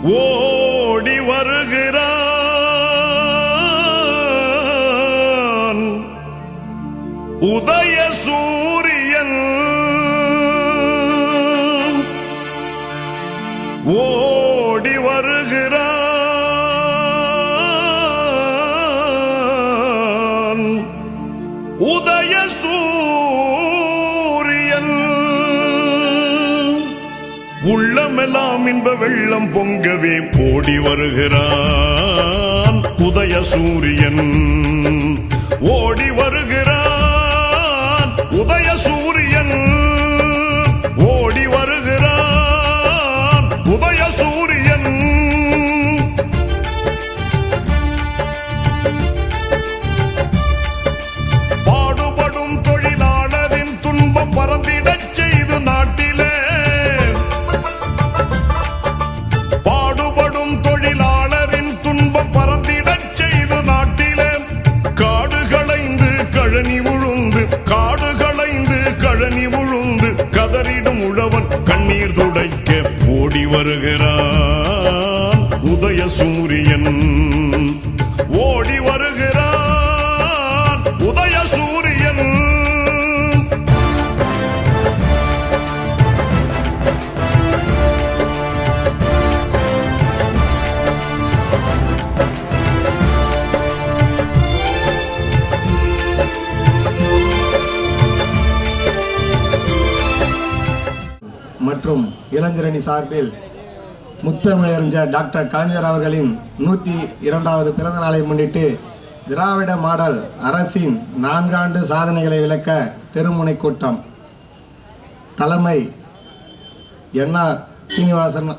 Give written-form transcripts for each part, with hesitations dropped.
ஓடி வருகிறான் உதய சூரியன், ஓடி வருகிறான் உதய சூரியன். உள்ளமெல்லாம் இன்ப வெள்ளம் பொங்கவே ஓடி வருகிறான் உதய சூரியன், ஓடி வருகிறான் உதய சூரியன், ஓடி வருகிறான் உதய சூரியன். பாடுபடும் தொழிலாளரின் துன்பம் பறந்திடச் செய்து நாட்டிலே, பாடுபடும் தொழிலாளரின் துன்பம் பறந்திடச் செய்து நாட்டிலே, காடு களைந்து கழனி உழுந்து, காடு களைந்து கழனி உழுந்து கதறிடும் உழவன் கண்ணீர் துடைக்க ஓடி வருகிறான் உதய சூரியன், ஓடி வருகிறான் உதய சூரியன். மற்றும் இளைஞரணி சார்பில் முத்தமிழறிஞர் டாக்டர் கலைஞர் அவர்களின் 102வது பிறந்த நாளை முன்னிட்டு திராவிட மாடல் அரசின் 4 ஆண்டு சாதனைகளை விளக்க தெருமுனை கூட்டம். தலைமை என்ஆர் சீனிவாசன்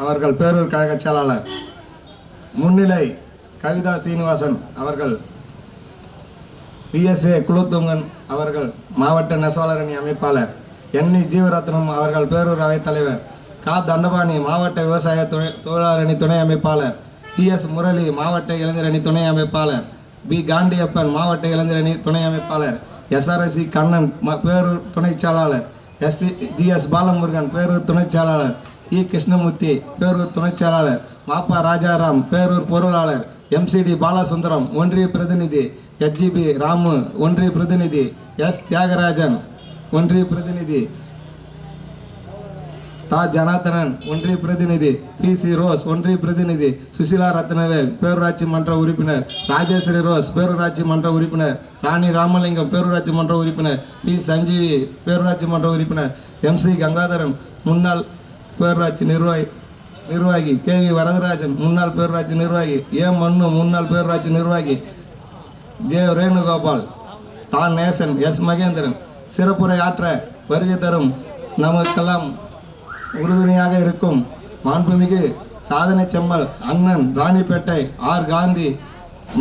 அவர்கள் பேரூர் கழக செயலாளர், முன்னிலை கவிதா சீனிவாசன் அவர்கள், பிஎஸ்ஏ குலத்துங்கன் அவர்கள் மாவட்ட நெசவாளரணி அமைப்பாளர், என்இ ஜீவரத்னம் அவர்கள் பேரூர் அவைத் தலைவர், கா தண்டபாணி மாவட்ட விவசாய தொழிலாளரணி துணை அமைப்பாளர், டிஎஸ் முரளி மாவட்ட இளைஞரணி துணை அமைப்பாளர், பி காண்டியப்பன் மாவட்ட இளைஞரணி துணை அமைப்பாளர், எஸ்ஆர்எஸ்சி கண்ணன் பேரூர் துணை செயலாளர், ஜிஎஸ் பாலமுருகன் பேரூர் துணை செயலாளர், இ கிருஷ்ணமூர்த்தி பேரூர் துணை செயலாளர், மாப்பா ராஜாராம் பேரூர் பொருளாளர், எம்சிடி பாலசுந்தரம் ஒன்றிய பிரதிநிதி, எச்ஜிபி ராமு ஒன்றிய பிரதிநிதி, எஸ் தியாகராஜன் ஒன்றிய பிரதிநிதி, தா ஜனார்த்தனன் ஒன்றிய பிரதிநிதி, பி.சி. ரோஸ் ஒன்றிய பிரதிநிதி, சுசிலா ரத்னவேல் பேரூராட்சி மன்ற உறுப்பினர், ராஜேஸ்வரி ரோஸ் பேரூராட்சி மன்ற உறுப்பினர், ராணி ராமலிங்கம் பேரூராட்சி மன்ற உறுப்பினர், பி. சஞ்சீவி பேரூராட்சி மன்ற உறுப்பினர், எம்.சி. கங்காதரன் முன்னாள் பேரூராட்சி நிர்வாகி, கே.வி. வரதராஜன் முன்னாள் பேரூராட்சி நிர்வாகி, ஏ. மன்னு முன்னாள் பேரூராட்சி நிர்வாகி, ஜே. வேணுகோபால், தா. நேசன், எஸ். மகேந்திரன் சிறப்புரை ஆற்ற வருகை தரும் நமக்கெல்லாம் உறுதுணையாக இருக்கும் மாண்புமிகு சாதனை செம்மல் அண்ணன் ராணிப்பேட்டை ஆர். காந்தி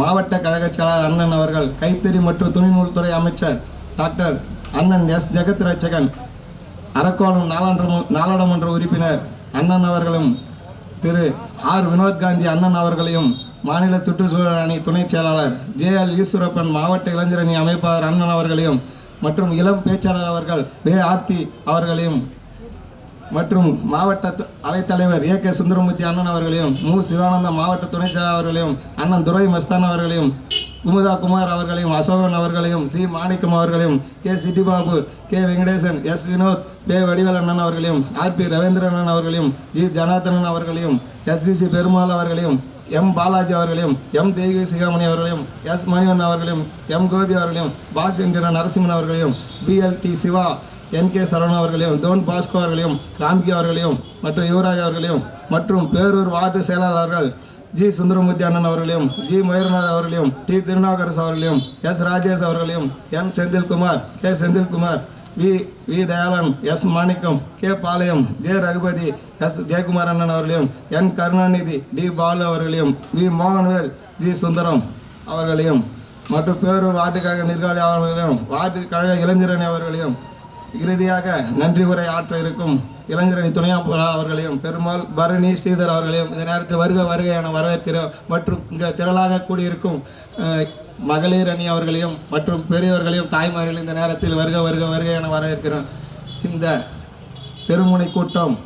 மாவட்ட கழக செயலாளர் அண்ணன் அவர்கள், கைத்தறி மற்றும் துணிநூல்துறை அமைச்சர் டாக்டர் அண்ணன் எஸ். ஜெகத் ரட்சகன், அரக்கோணம் நாடாளுமன்ற உறுப்பினர் அண்ணன் அவர்களும், திரு ஆர். வினோத் காந்தி அண்ணன் அவர்களையும், மாநில சுற்றுச்சூழல் அணி துணை செயலாளர் ஜே.எல். ஈஸ்வரப்பன் மாவட்ட இளைஞரணி அமைப்பாளர் அண்ணன் அவர்களையும், மற்றும் இளம் பேச்சாளர் அவர்கள் வே. ஆர்த்தி அவர்களையும், மற்றும் மாவட்ட அவைத்தலைவர் ஏ. கே. சுந்தரமூர்த்தி அண்ணன் அவர்களையும், மு. சிவானந்தம் மாவட்ட துணை செயலாளர் அவர்களையும், அண்ணன் துரை மஸ்தான் அவர்களையும், குமுதா குமார் அவர்களையும், அசோகன் அவர்களையும், சி. மாணிக்கம் அவர்களையும், K. Chittibabu, K. Venkatesan, S. Vinoth, பே. வடிவேல் அண்ணன் அவர்களையும், ஆர். பி. ரவீந்திரன் அவர்களையும், ஜி. ஜனார்த்தனன் அவர்களையும், எஸ்.சி. பெருமாள் அவர்களையும், எம். பாலாஜி அவர்களையும், எம். தேவி சிகாமணி அவர்களையும், எஸ். மணிவன் அவர்களையும், எம். கோபி அவர்களையும், பாஸ்கர நரசிம்மன் அவர்களையும், பி.எல்.டி. சிவா, என்.கே. சரவணன் அவர்களையும், தோன் பாஸ்கோ அவர்களையும், ராம்கி அவர்களையும், மற்றும் யுவராஜ் அவர்களையும், மற்றும் பேரூர் வார்டு செயலாளர்கள் ஜி. சுந்தரமூர்த்தி அண்ணன் அவர்களையும், ஜி. மயூரநாத் அவர்களையும், டி. திருநாகரசு அவர்களையும், எஸ். ராஜேஷ் அவர்களையும், M. Senthilkumar, K. Senthilkumar, V. Dayalan, S. Manickam, K. Palayam, J. Raghupathi, S. Jayakumar அண்ணன் அவர்களையும், என். கருணாநிதி, டி. பாலு அவர்களையும், வி. மோகன்வேல், ஜி. சுந்தரம் அவர்களையும், மற்றும் பேரூர் வார்டு கழக நிர்வாகி அவர்களையும், வார்டு கழக இளைஞரணி அவர்களையும், இறுதியாக நன்றி உரை ஆற்ற இருக்கும் இளைஞரணி துணையாளர் அவர்களையும், பெருமாள், பரணி, ஸ்ரீதர் அவர்களையும் இந்த நேரத்தில் வருக என வரவேற்கிறோம். மற்றும் இங்கே திரளாக கூடியிருக்கும் மகளிர் அணி அவர்களையும் மற்றும் பெரியவர்களையும் தாய்மார்களையும் இந்த நேரத்தில் வருக என வரவேற்கிறோம். இந்த தெருமுனை கூட்டம்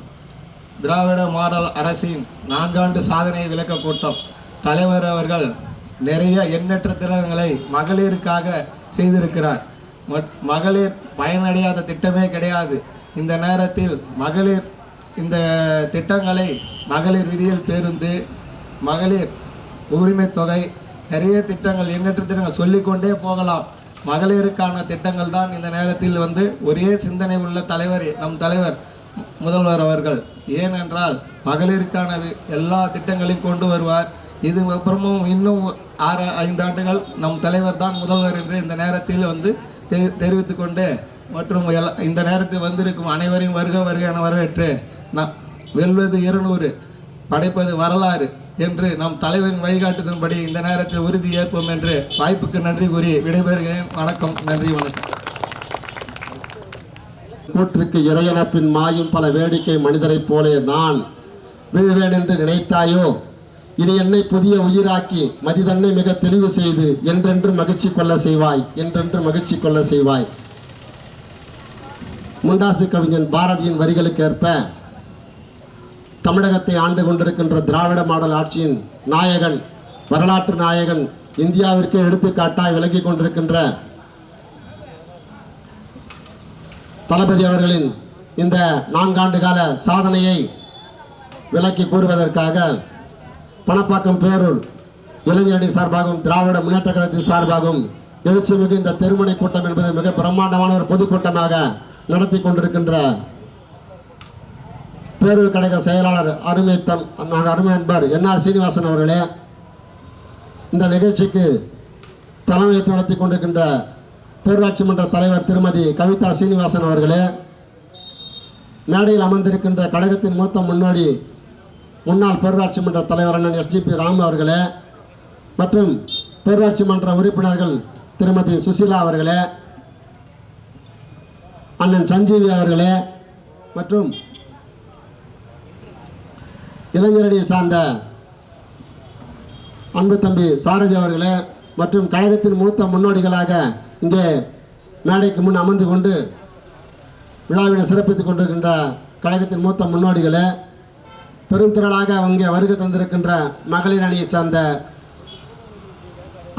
திராவிட மாடல் அரசின் 4 ஆண்டு சாதனை விளக்க கூட்டம். தலைவர் அவர்கள் நிறைய எண்ணற்ற திட்டங்களை மகளிருக்காக செய்திருக்கிறார். மகளிர் பயனடையாத திட்டமே கிடையாது. இந்த நேரத்தில் மகளிர் இந்த திட்டங்களை மகளிர் விடியல் பேருந்து, மகளிர் உரிமை தொகை, நிறைய திட்டங்கள் எண்ணற்ற திட்டங்கள் சொல்லிக்கொண்டே போகலாம். மகளிருக்கான திட்டங்கள் தான் இந்த நேரத்தில் ஒரே சிந்தனை உள்ள தலைவர் நம் தலைவர் முதல்வர் அவர்கள். ஏனென்றால் மகளிருக்கான எல்லா திட்டங்களையும் கொண்டு வருவார். இது அப்புறமும் இன்னும் 5 ஆண்டுகள் நம் தலைவர் தான் முதல்வர் என்று இந்த நேரத்தில் தெரிவித்து கொண்டு மற்றும் இந்த நேரத்தில் வந்திருக்கும் அனைவரையும் வருக வருக என வரவேற்று வெல்வது 200 படைப்பது வரலாறு என்று நம் தலைவரின் வழிகாட்டுதன்படி இந்த நேரத்தில் உறுதி ஏற்போம் என்று வாய்ப்புக்கு நன்றி கூறி விடைபெறுகிறேன். வணக்கம். நன்றி, வணக்கம். கூற்றுக்கு இறையனப்பின் மாயும் பல வேடிக்கை மனிதரைப் போலே நான் விழுவேன் என்று நினைத்தாயோ, இது என்னை புதிய உயிராக்கி மதிதன்னை மிக தெளிவு செய்து என்றென்று மகிழ்ச்சி கொள்ள செய்வாய், என்றென்று மகிழ்ச்சி கொள்ள செய்வாய். முண்டாசு கவிஞன் பாரதியின் வரிகளுக்கேற்ப தமிழகத்தை ஆண்டு கொண்டிருக்கின்ற திராவிட மாடல் ஆட்சியின் நாயகன், வரலாற்று நாயகன், இந்தியாவிற்கு எடுத்துக்காட்டாய் விளங்கி கொண்டிருக்கின்ற தளபதி அவர்களின் இந்த 4 ஆண்டு கால சாதனையை விளக்கி கூறுவதற்காக பணப்பாக்கம் பேரூர் இளைஞரணி சார்பாகவும் திராவிட முன்னேற்ற கழகத்தின் சார்பாகவும் எழுச்சிமிகு இந்த தெருமுனை கூட்டம் என்பது மிக பிரம்மாண்டமான ஒரு பொதுக்கூட்டமாக நடத்தி கொண்டிருக்கின்ற பேரூர் கழக செயலாளர் அருமை அன்பர் NR சீனிவாசன் அவர்களே, இந்த நிகழ்ச்சிக்கு தலைமையேற்று நடத்தி கொண்டிருக்கின்ற பேரூராட்சி மன்ற தலைவர் திருமதி கவிதா சீனிவாசன் அவர்களே, மேடையில் அமர்ந்திருக்கின்ற கழகத்தின் மூத்த முன்னோடி முன்னாள் பேரூராட்சி மன்ற தலைவர் அண்ணன் SGP ராம் அவர்களே, மற்றும் பேரூராட்சி மன்ற உறுப்பினர்கள் திருமதி சுசிலா அவர்களே, அண்ணன் சஞ்சீவி அவர்களே, மற்றும் இளைஞரணியை சார்ந்த அன்பு தம்பி சாரதி அவர்களே, மற்றும் கழகத்தின் மூத்த முன்னோடிகளாக இங்கே மேடைக்கு முன் அமர்ந்து கொண்டு விழாவினை சிறப்பித்துக் கொண்டிருக்கின்ற கழகத்தின் மூத்த முன்னோடிகளே, பெரும் திரளாக அங்கே வருகை தந்திருக்கின்ற மகளிர் அணியை சார்ந்த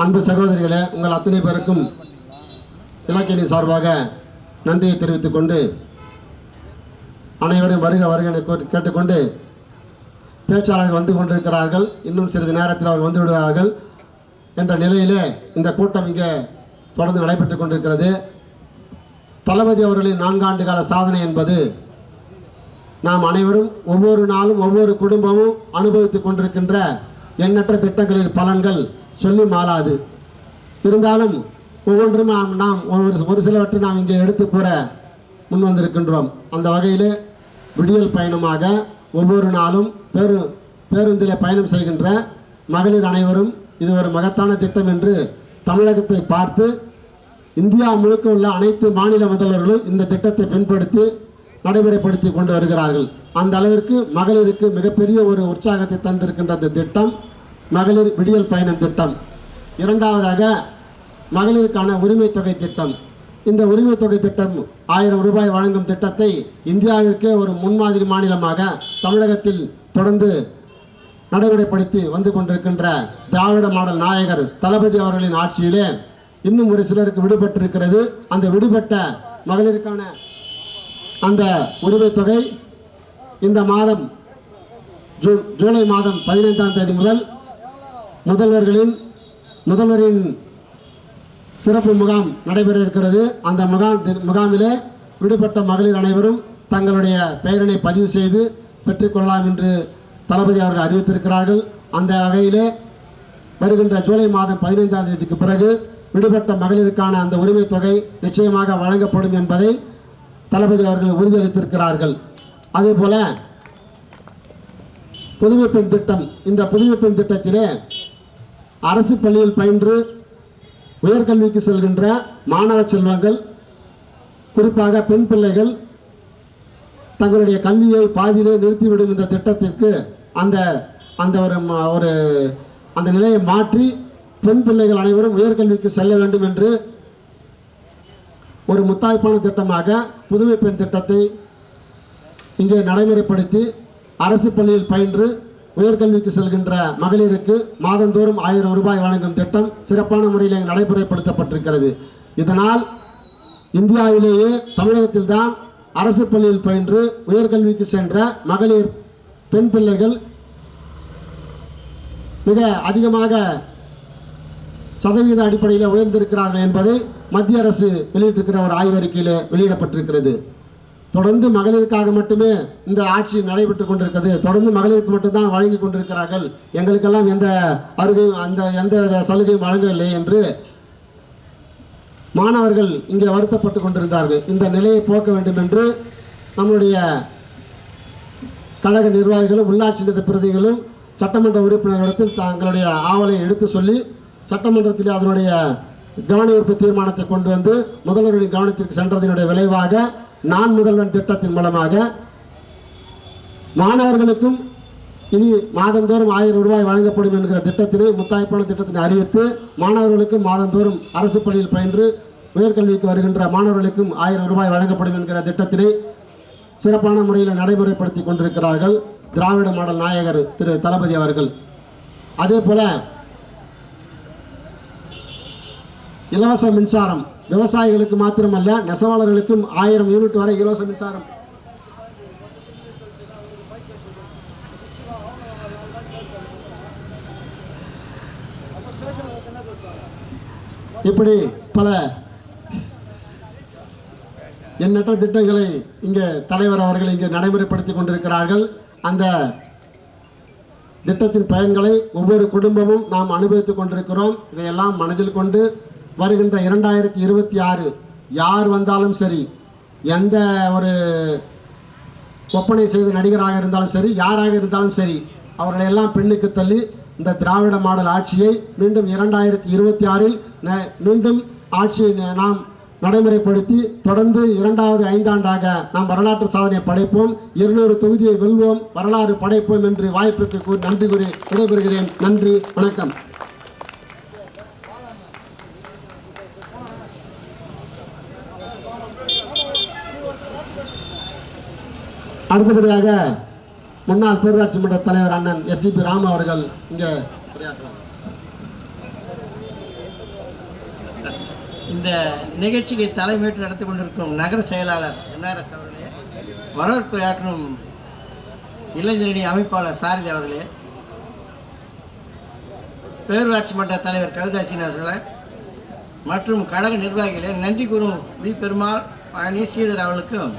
அன்பு சகோதரிகளே, உங்கள் அத்தனை பேருக்கும் இலக்கியணி சார்பாக நன்றியை தெரிவித்துக் கொண்டு அனைவரும் வருக வருக கேட்டுக்கொண்டு பேச்சாளர்கள் வந்து கொண்டிருக்கிறார்கள். இன்னும் சிறிது நேரத்தில் அவர்கள் வந்து விடுவார்கள் என்ற நிலையிலே இந்த கூட்டம் இங்கே தொடர்ந்து நடைபெற்றுக் கொண்டிருக்கிறது. தளபதி அவர்களின் 4 ஆண்டு கால சாதனை என்பது நாம் அனைவரும் ஒவ்வொரு நாளும் ஒவ்வொரு குடும்பமும் அனுபவித்துக் கொண்டிருக்கின்ற எண்ணற்ற திட்டங்களின் பலன்கள் சொல்லி மாறாது. இருந்தாலும் ஒவ்வொன்றும் நாம் ஒரு சிலவற்றை நாம் இங்கே எடுத்து கூற முன் வந்திருக்கின்றோம். அந்த வகையில் விடியல் பயணமாக ஒவ்வொரு நாளும் பேருந்தில் பயணம் செய்கின்ற மகளிர் அனைவரும் இது ஒரு மகத்தான திட்டம் என்று தமிழகத்தை பார்த்து இந்தியா முழுக்க உள்ள அனைத்து மாநில முதல்வர்களும் இந்த திட்டத்தை பின்படுத்தி நடைமுறைப்படுத்தி கொண்டு வருகிறார்கள். அந்த அளவிற்கு மகளிருக்கு மிகப்பெரிய ஒரு உற்சாகத்தை தந்திருக்கின்ற இந்த திட்டம் மகளிர் விடியல் பயணம் திட்டம். இரண்டாவதாக மகளிருக்கான உரிமை தொகை திட்டம். இந்த உரிமை தொகை திட்டம் 1000 ரூபாய் வழங்கும் திட்டத்தை இந்தியாவிற்கே ஒரு முன்மாதிரி மாநிலமாக தமிழகத்தில் தொடர்ந்து நடைமுறைப்படுத்தி வந்து கொண்டிருக்கின்ற திராவிட மாடல் நாயகர் தளபதி அவர்களின் ஆட்சியிலே இன்னும் ஒரு சிலருக்கு விடுபட்டிருக்கிறது. அந்த விடுபட்ட மகளிருக்கான அந்த உரிமை தொகை இந்த மாதம் ஜூலை மாதம் 15ஆம் தேதி முதல் முதல்வரின் சிறப்பு முகாம் நடைபெற இருக்கிறது. அந்த முகாமிலே விடுபட்ட மகளிர் அனைவரும் தங்களுடைய பெயரினை பதிவு செய்து பெற்றுக்கொள்ளலாம் என்று தளபதி அவர்கள் அறிவித்திருக்கிறார்கள். அந்த வகையிலே வருகின்ற ஜூலை மாதம் 15ஆம் தேதிக்கு பிறகு விடுபட்ட மகளிருக்கான அந்த உரிமை தொகை நிச்சயமாக வழங்கப்படும் என்பதை தளபதி அவர்கள் உறுதியளித்திருக்கிறார்கள். அதேபோல புதுமை பெண் திட்டம். இந்த புதுமை பெண் திட்டத்திலே அரசு பள்ளியில் பயின்று உயர்கல்விக்கு செல்கின்ற மாணவ செல்வங்கள், குறிப்பாக பெண் பிள்ளைகள் தங்களுடைய கல்வியை பாதியிலே நிறுத்திவிடும் இந்த திட்டத்திற்கு அந்த நிலையை மாற்றி பெண் பிள்ளைகள் அனைவரும் உயர்கல்விக்கு செல்ல வேண்டும் என்று ஒரு முத்தாய்ப்பான திட்டமாக புதுமை பெண் திட்டத்தை இங்கே நடைமுறைப்படுத்தி அரசு பள்ளியில் பயின்று உயர்கல்விக்கு செல்கின்ற மகளிருக்கு மாதந்தோறும் 1000 ரூபாய் வழங்கும் திட்டம் சிறப்பான முறையில் நடைமுறைப்படுத்தப்பட்டிருக்கிறது. இதனால் இந்தியாவிலேயே தமிழகத்தில்தான் அரசு பள்ளியில் பயின்று உயர்கல்விக்கு சென்ற மகளிர் பெண் பிள்ளைகள் மிக அதிகமாக சதவீத அடிப்படையில் உயர்ந்திருக்கிறார்கள் என்பதை மத்திய அரசு வெளியிட்டிருக்கிற ஒரு ஆய்வறிக்கையில் வெளியிடப்பட்டிருக்கிறது. தொடர்ந்து மகளிருக்காக மட்டுமே இந்த ஆட்சி நடைபெற்று கொண்டிருக்கிறது. தொடர்ந்து மகளிருக்கு மட்டும்தான் வழங்கி கொண்டிருக்கிறார்கள், எங்களுக்கெல்லாம் எந்த எந்த சலுகையும் வழங்கவில்லை என்று மாணவர்கள் இங்கே வருத்தப்பட்டு கொண்டிருந்தார்கள். இந்த நிலையை போக்க வேண்டும் என்று நம்முடைய கழக நிர்வாகிகளும் உள்ளாட்சி நிதி பிரதிகளும் சட்டமன்ற உறுப்பினர்களிடத்தில் தங்களுடைய ஆவலை எடுத்து சொல்லி சட்டமன்றத்தில் அதனுடைய கவனஈர்ப்பு தீர்மானத்தை கொண்டு வந்து முதல்வருடைய கவனத்திற்கு சென்றதனுடைய விளைவாக நான் முதல்வன் திட்டத்தின் மூலமாக மாணவர்களுக்கும் இனி மாதந்தோறும் 1000 ரூபாய் வழங்கப்படும் என்கிற திட்டத்தினை முத்தாய்ப்பான திட்டத்தினை அறிவித்து மாணவர்களுக்கும் மாதந்தோறும் அரசு பள்ளியில் பயின்று உயர்கல்விக்கு வருகின்ற மாணவர்களுக்கும் 1000 ரூபாய் வழங்கப்படும் என்கிற திட்டத்தினை சிறப்பான முறையில் நடைமுறைப்படுத்தி கொண்டிருக்கிறார்கள் திராவிட மாடல் நாயகர் திரு தளபதி அவர்கள். அதே போல இலவச மின்சாரம் விவசாயிகளுக்கு மாத்திரமல்ல நெசவாளர்களுக்கும் 1000 யூனிட் வரை இலவச மின்சாரம் இப்படி பல எண்ணற்ற திட்டங்களை இங்கே தலைவர் அவர்கள் இங்கே நடைமுறைப்படுத்தி கொண்டிருக்கிறார்கள். அந்த திட்டத்தின் பயன்களை ஒவ்வொரு குடும்பமும் நாம் அனுபவித்துக் கொண்டிருக்கிறோம். இதையெல்லாம் மனதில் கொண்டு வருகின்ற 2026 யார் வந்தாலும் சரி, எந்த ஒரு ஒப்பனை செய்த நடிகராக இருந்தாலும் சரி, யாராக இருந்தாலும் சரி, அவர்களையெல்லாம் பெண்ணுக்கு தள்ளி இந்த திராவிட மாடல் ஆட்சியை மீண்டும் 2026 மீண்டும் ஆட்சியை நாம் நடைமுறைப்படுத்தி தொடர்ந்து 2வது 5 ஆண்டாக நாம் வரலாற்று சாதனை படைப்போம், 200 தொகுதியை வெல்வோம், வரலாறு படைப்போம் என்று வாய்ப்புக்கு நன்றி கூறி விடைபெறுகிறேன். நன்றி, வணக்கம். அடுத்தபடியாக முன்னாள் பேரூராட்சி மன்ற தலைவர் அண்ணன் SGP ராமு அவர்கள் இங்கே உரையாற்றுவார். இந்த நிகழ்ச்சிக்கு தலைமையேற்று நடத்தி கொண்டிருக்கும் நகர செயலாளர் NRS அவர்களே, வரவேற்புரையாற்றும் இளைஞரணி அமைப்பாளர் சாரதி அவர்களே, பேரூராட்சி மன்ற தலைவர் கவிதாசீன் அவர்களே மற்றும் கழக நிர்வாகிகளே, நன்றி கூறும் வி பெருமாள் பழனி ஸ்ரீதர் அவர்களுக்கும்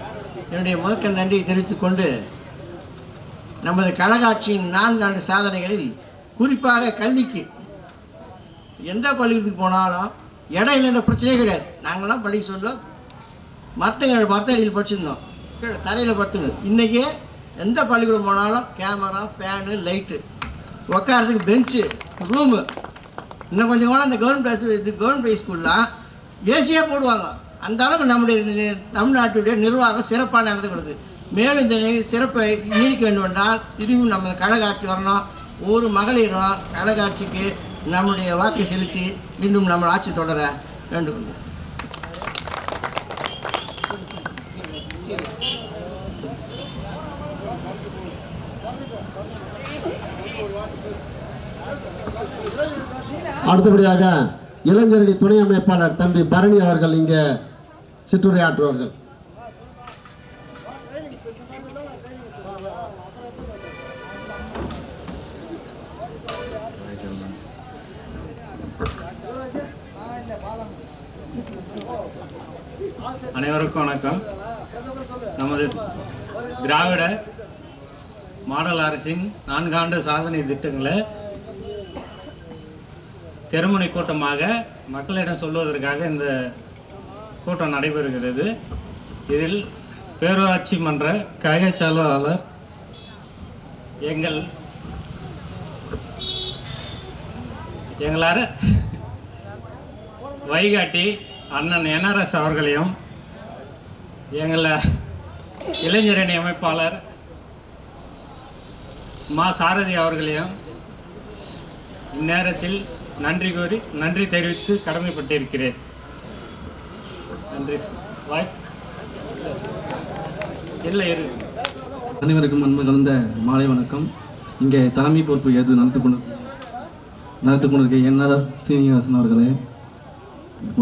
என்னுடைய முதற்கண் நன்றியை தெரிவித்துக் கொண்டு, நமது கழக ஆட்சியின் 4 ஆண்டு சாதனைகளில் குறிப்பாக கல்விக்கு எந்த பள்ளிக்கூடத்துக்கு போனாலும் இடம் இல்லைன்ற பிரச்சனையே கிடையாது. நாங்களாம் படிக்க சொல்ல மரத்த அடியில் படிச்சிருந்தோம், கீழே தரையில் படுத்துங்க. இன்றைக்கி எந்த பள்ளிக்கூடம் போனாலும் கேமரா, ஃபேனு, லைட்டு, உட்காரத்துக்கு பெஞ்சு, ரூமு. இன்னும் கொஞ்சம் கூட இந்த கவர்மெண்ட் ஹை ஸ்கூல்லாம் ஏசியாக போடுவாங்க. அந்த அளவுக்கு நம்முடைய தமிழ்நாட்டுடைய நிர்வாகம் சிறப்பாக நடந்துக்கிறது. மேலும் இந்த சிறப்பை நீடிக்க வேண்டும் என்றால் திரும்பி நம்ம கழக ஆட்சி வரணும். ஒரு மகளிரும் கழக ஆட்சிக்கு நம்முடைய வாக்கை செலுத்தி மீண்டும் நம்ம ஆட்சி தொடர வேண்டும். அடுத்தபடியாக இளைஞரணி துணை அமைப்பாளர் தம்பி பரணி அவர்கள் இங்கே சிற்றுரையாற்றுவார்கள். அனைவருக்கும் வணக்கம். நமது திராவிட மாடல் அரசின் 4 ஆண்டு சாதனை திட்டங்களை தெருமுனை கூட்டமாக மக்களிடம் சொல்வதற்காக இந்த கூட்டம் நடைபெறுகிறது. இதில் பேரூராட்சி மன்ற கழக செயலாளர் எங்களார வைகாட்டி அண்ணன் NRS அவர்களையும் எங்களை இளைஞரணி அமைப்பாளர் மா சாரதி அவர்களையும் இந்நேரத்தில் நன்றி கூறி நன்றி தெரிவித்து கடமைப்பட்டிருக்கிறேன். நன்றி. இல்லை இரு அனைவருக்கும் அன்பு கலந்த மாலை வணக்கம். இங்கே தலைமை பொறுப்பு ஏற்று நடத்தி கொண்டிருக்க என்ஆர் சீனிவாசன் அவர்களே,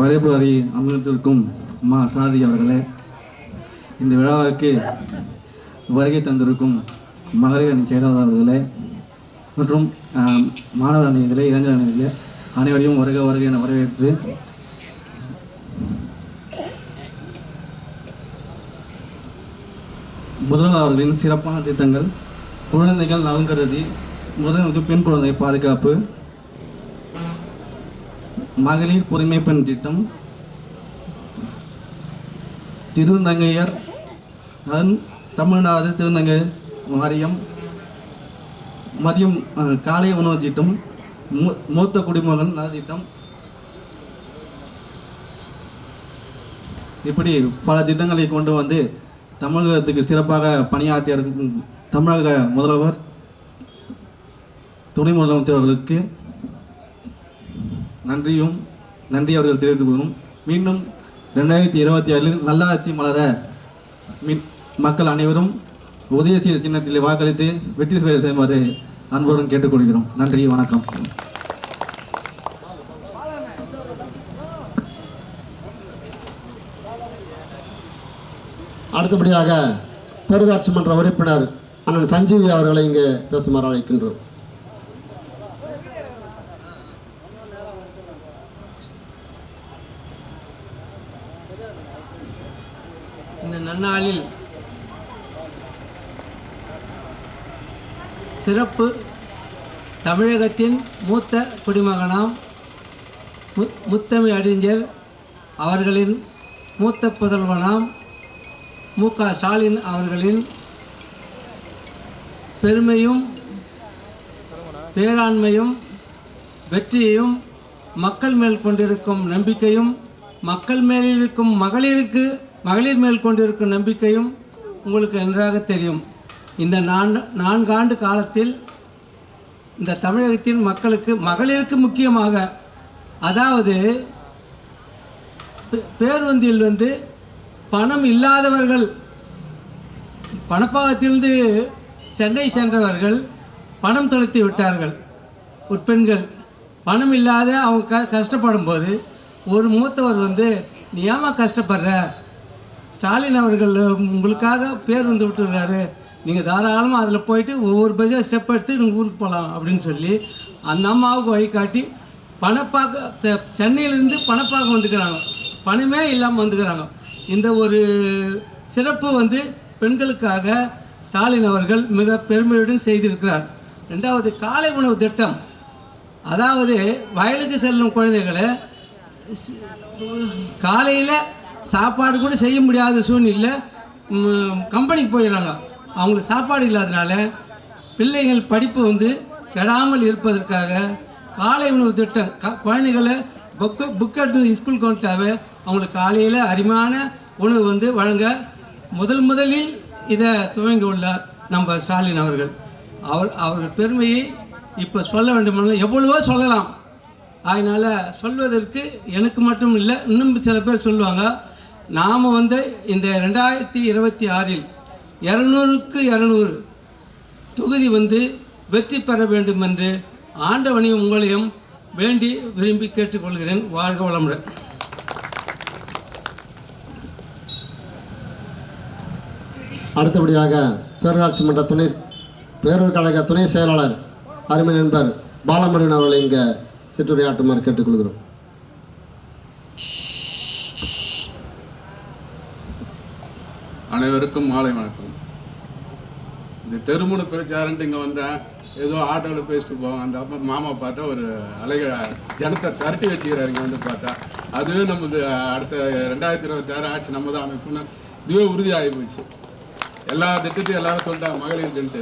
வரைவு அறி அமர்ந்திருக்கும் மா சாரதி அவர்களே, இந்த விழாவுக்கு வருகை தந்திருக்கும் மகளிர் அணி செயலாளர் அவர்களே மற்றும் மாணவர் அணிகளே, இளைஞர் அணிகளே, அனைவரையும் வருக என வரவேற்று முதல்வர் அவர்களின் சிறப்பான திட்டங்கள் குழந்தைகள் நலன் கருதி முதல்வருக்கு பெண் குழந்தை பாதுகாப்பு, மகளிர் உரிமை பெண் திட்டம், திருநங்கையர் தமிழ்நாடு திருநங்கையர் வாரியம், மதியம் காலை உணவு திட்டம், மூத்த குடிமகன் நலத்திட்டம், இப்படி பல திட்டங்களை கொண்டு வந்து தமிழகத்துக்கு சிறப்பாக பணியாற்றிய தமிழக முதல்வர், துணை முதலமைச்சர் அவர்களுக்கு நன்றி அவர்கள் தெரிவித்துக் கொள்ளும். மீண்டும் 2027 நல்லாட்சி மலர மக்கள் அனைவரும் உதயசீர சின்னத்தில் வாக்களித்து வெற்றி செய்யுமாறு அன்புடன் கேட்டுக்கொள்கிறோம். நன்றி, வணக்கம். அடுத்தபடியாக பேரூராட்சி மன்ற உறுப்பினர் அண்ணன் சஞ்சீவி அவர்களை இங்கே பேசுமாறு அழைக்கின்றோம். இந்த நன்னாளில் சிறப்பு தமிழகத்தின் மூத்த குடிமகனாம் முத்தமிழ் அறிஞர் அவர்களின் மூத்த புதல்வனாம் மு.க. ஸ்டாலின் அவர்களின் பெருமையும் பேராண்மையும் வெற்றியையும் மக்கள் மேல் கொண்டிருக்கும் நம்பிக்கையும் மக்கள் மேல் இருக்கும் மகளிர் மேல் கொண்டிருக்கும் நம்பிக்கையும் உங்களுக்கு நன்றாக தெரியும். இந்த 4 ஆண்டு காலத்தில் இந்த தமிழகத்தின் மக்களுக்கு மகளிருக்கு முக்கியமாக, அதாவது பேருந்தில் பணம் இல்லாதவர்கள், பணப்பாகத்திலிருந்து சென்னை சென்றவர்கள் பணம் தொலைத்து விட்டார்கள். ஒரு பெண்கள் பணம் இல்லாத அவங்க கஷ்டப்படும் போது ஒரு மூத்தவர் நீ ஏமா கஷ்டப்படுற, ஸ்டாலின் அவர்கள் உங்களுக்காக பேர் விட்டுருக்காரு, நீங்கள் தாராளமாக அதில் போயிட்டு ஒவ்வொரு பஸ்ஸாக ஸ்டெப் எடுத்து நீங்கள் ஊருக்கு போகலாம் அப்படின்னு சொல்லி அந்த அம்மாவுக்கு வழிகாட்டி பணப்பாக்க சென்னையிலேருந்து பணப்பாக்க வந்துக்கிறாங்க, பணமே இல்லாமல் வந்துக்கிறாங்க. இந்த ஒரு சிறப்பு பெண்களுக்காக ஸ்டாலின் அவர்கள் மிக பெருமையுடன் செய்திருக்கிறார். 2வது காலை உணவு திட்டம், அதாவது வயலுக்கு செல்லும் குழந்தைகளை காலையில் சாப்பாடு கூட செய்ய முடியாத சூழ்நிலை கம்பெனிக்கு போயிடுறாங்க. அவங்களுக்கு சாப்பாடு இல்லாதனால பிள்ளைகள் படிப்பு கெடாமல் இருப்பதற்காக காலை உணவு திட்டம், குழந்தைகளை புக் எடுத்து ஸ்கூலுக்கு வந்துட்டாவே அவங்களுக்கு காலையில் அருமையான உணவு வழங்க முதலில் இதை துவங்கி உள்ளார் நம்ம ஸ்டாலின் அவர்கள். அவர்கள் பெருமையை இப்போ சொல்ல வேண்டுமானால் எவ்வளவோ சொல்லலாம். அதனால் சொல்வதற்கு எனக்கு மட்டும் இல்லை, இன்னும் சில பேர் சொல்லுவாங்க. நாம் இந்த 2026 200க்கு 200 தொகுதி வெற்றி பெற வேண்டும் என்று ஆண்டவனையும் உங்களையும் வேண்டி விரும்பி கேட்டுக்கொள்கிறேன். வாழ்க வளமுடன். அடுத்தபடியாக பேரூராட்சி மன்ற பேரூர் கழக துணை செயலாளர் அருமை நண்பர் பாலமுருகன் அவர்களை இங்கே சிற்றுரையாற்றுமாறு கேட்டுக்கொள்கிறோம். அனைவருக்கும் மாலை வணக்கம். இந்த தெருமுன பிரச்சாரன்ட்டு இங்கே வந்தேன். ஏதோ ஆட்டோவில் பேசிட்டு போவோம். அந்த அப்பா மாமா பார்த்தா ஒரு ஜனத்தை திரட்டி வச்சுக்கிறாரு. இங்கே பார்த்தா அதுவே நமது அடுத்த 2026 ஆட்சி நம்ம தான் அமைப்புன்னு இதுவே உறுதியாகி போச்சு. எல்லா திட்டத்தையும் எல்லாரும் சொல்லிட்டாங்க. மகளிர் திட்டு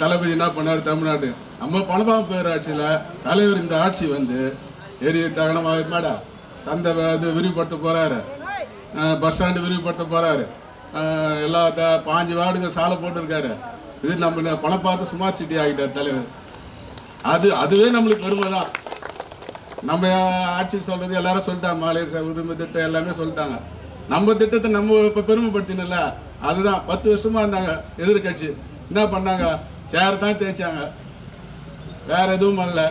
தளபதி என்ன பண்ணார், தமிழ்நாடு நம்ம பணப்பாக்கம் பேராட்சியில் தலைவர் இந்த ஆட்சி ஏரிய தகனமாக மேடா சந்தை விரிவுபடுத்த போகிறாரு, பஸ் ஸ்டாண்டு விரிவுபடுத்த போகிறாரு, எல்லா 5 வார்டுங்க சாலை போட்டிருக்காரு. இது நம்ம பணம் பார்த்து ஸ்மார்ட் சிட்டி ஆகிட்டார் தலைவர். அதுவே நம்மளுக்கு பெருமை தான். நம்ம ஆட்சி சொல்கிறது எல்லாரும் சொல்லிட்டாங்க. மகளிர் உரிமை திட்டம் எல்லாமே சொல்லிட்டாங்க. நம்ம திட்டத்தை நம்ம இப்போ பெருமைப்படுத்தினல அதுதான் 10 வருஷமா இருந்தாங்க எதிர்கட்சி. என்ன பண்ணாங்க? சேர் தான் தேய்ச்சாங்க, வேற எதுவும் பண்ணல.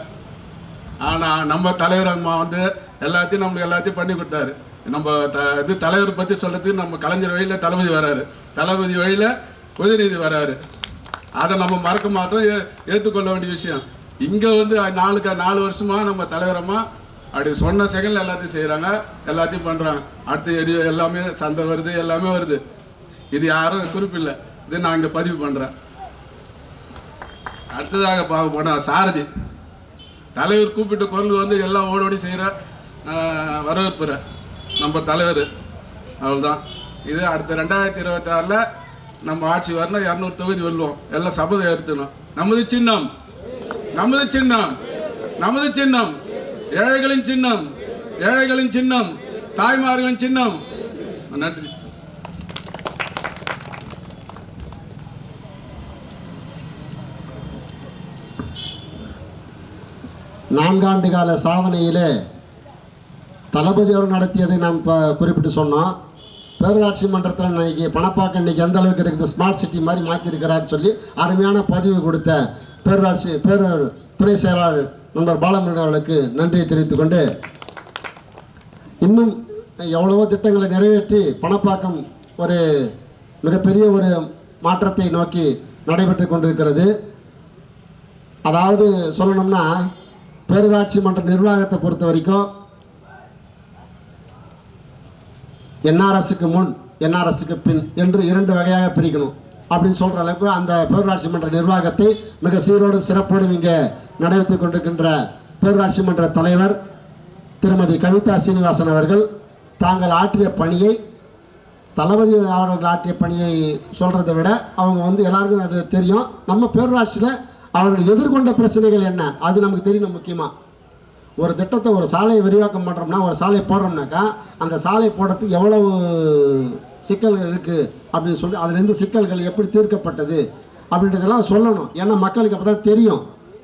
ஆனால் நம்ம தலைவர் அம்மா வந்து நம்மளுக்கு எல்லாத்தையும் பண்ணி கொடுத்தாரு. நம்ம இது தலைவர் பற்றி சொல்கிறதுக்கு நம்ம கலைஞர் வழியில் தளபதி வராரு, தளபதி வழியில் உதயநிதி வராரு. அதை நம்ம மறக்க மாட்டோம், ஏற்றுக்கொள்ள வேண்டிய விஷயம். இங்கே வந்து 4 வருஷமாக நம்ம தலைவரம்மா அப்படி சொன்ன செகண்டில் எல்லாத்தையும் செய்கிறாங்க, எல்லாத்தையும் பண்ணுறாங்க. அடுத்து எல்லாமே சந்தை வருது, எல்லாமே வருது. இது யாரும் குறிப்பில்லை, இது நான் இங்கே பதிவு பண்ணுறேன். அடுத்ததாக பார்க்க போனால் சாரதி தலைவர் கூப்பிட்டு குரல் வந்து எல்லாம் ஓடோடி செய்கிற வரவேற்புற நம்ம தலைவர் அவ்வளோதான். இது அடுத்த 2026 நம்ம ஆட்சி வரணும், 200 தொகுதி வெல்லுவோம். எல்லாம் சபதம் ஏற்றுக்கணும். நமது சின்னம், நமது சின்னம், நமது சின்னம், ஏழைகளின் சின்னம், ஏழைகளின் சின்னம், தாய்மார்களின் சின்னம். நன்றி. நான்காண்டு கால சாதனையிலே தளபதி அவர் நடத்தியதை நாம் குறிப்பிட்டு சொன்னோம். பேரூராட்சி மன்றத்தில் இன்னைக்கு பணப்பாக்கம் இன்னைக்கு எந்த அளவுக்கு இருக்குது, ஸ்மார்ட் சிட்டி மாதிரி மாற்றிருக்கிறான்னு சொல்லி அருமையான பதிவு கொடுத்த துணை செயலாளர் நண்பர் பாலமுருகன் அவர்களுக்கு நன்றியை தெரிவித்துக்கொண்டு, இன்னும் எவ்வளவோ திட்டங்களை நிறைவேற்றி பணப்பாக்கம் ஒரு மிகப்பெரிய ஒரு மாற்றத்தை நோக்கி நடைபெற்று கொண்டிருக்கிறது. அதாவது சொல்லணும்னா பேரூராட்சி மன்ற நிர்வாகத்தை பொறுத்த வரைக்கும் என்ஆர்எஸ்க்கு முன் என்ஆர்எஸ்க்கு பின் என்று 2 வகையாக பிரிக்கணும் அப்படின்னு சொல்கிற அளவுக்கு அந்த பேரூராட்சி மன்ற நிர்வாகத்தை மிக சீரோடும் சிறப்போடும் இங்கே நடைபெற்று கொண்டிருக்கின்ற பேரூராட்சி மன்ற தலைவர் திருமதி கவிதா சீனிவாசன் அவர்கள் தாங்கள் ஆற்றிய பணியை, தளபதி அவர்கள் ஆற்றிய பணியை சொல்கிறத விட அவங்க வந்து எல்லாருக்கும் அது தெரியும். நம்ம பேரூராட்சியில் அவர்கள் எதிர்கொண்ட பிரச்சனைகள் என்ன, அது நமக்கு தெரியணும். முக்கியமாக ஒரு திட்டத்தை, ஒரு சாலையை விரிவாக்கம் பண்ணுறோம்னா, ஒரு சாலை போடுறோம்னாக்கா அந்த சாலை போடுறதுக்கு எவ்வளவு சிக்கல்கள் இருக்குது அப்படின்னு சொல்லி அதுலேருந்து சிக்கல்கள் எப்படி தீர்க்கப்பட்டது அப்படின்றதெல்லாம் சொல்லணும். ஏன்னா மக்களுக்கு அப்போ தான்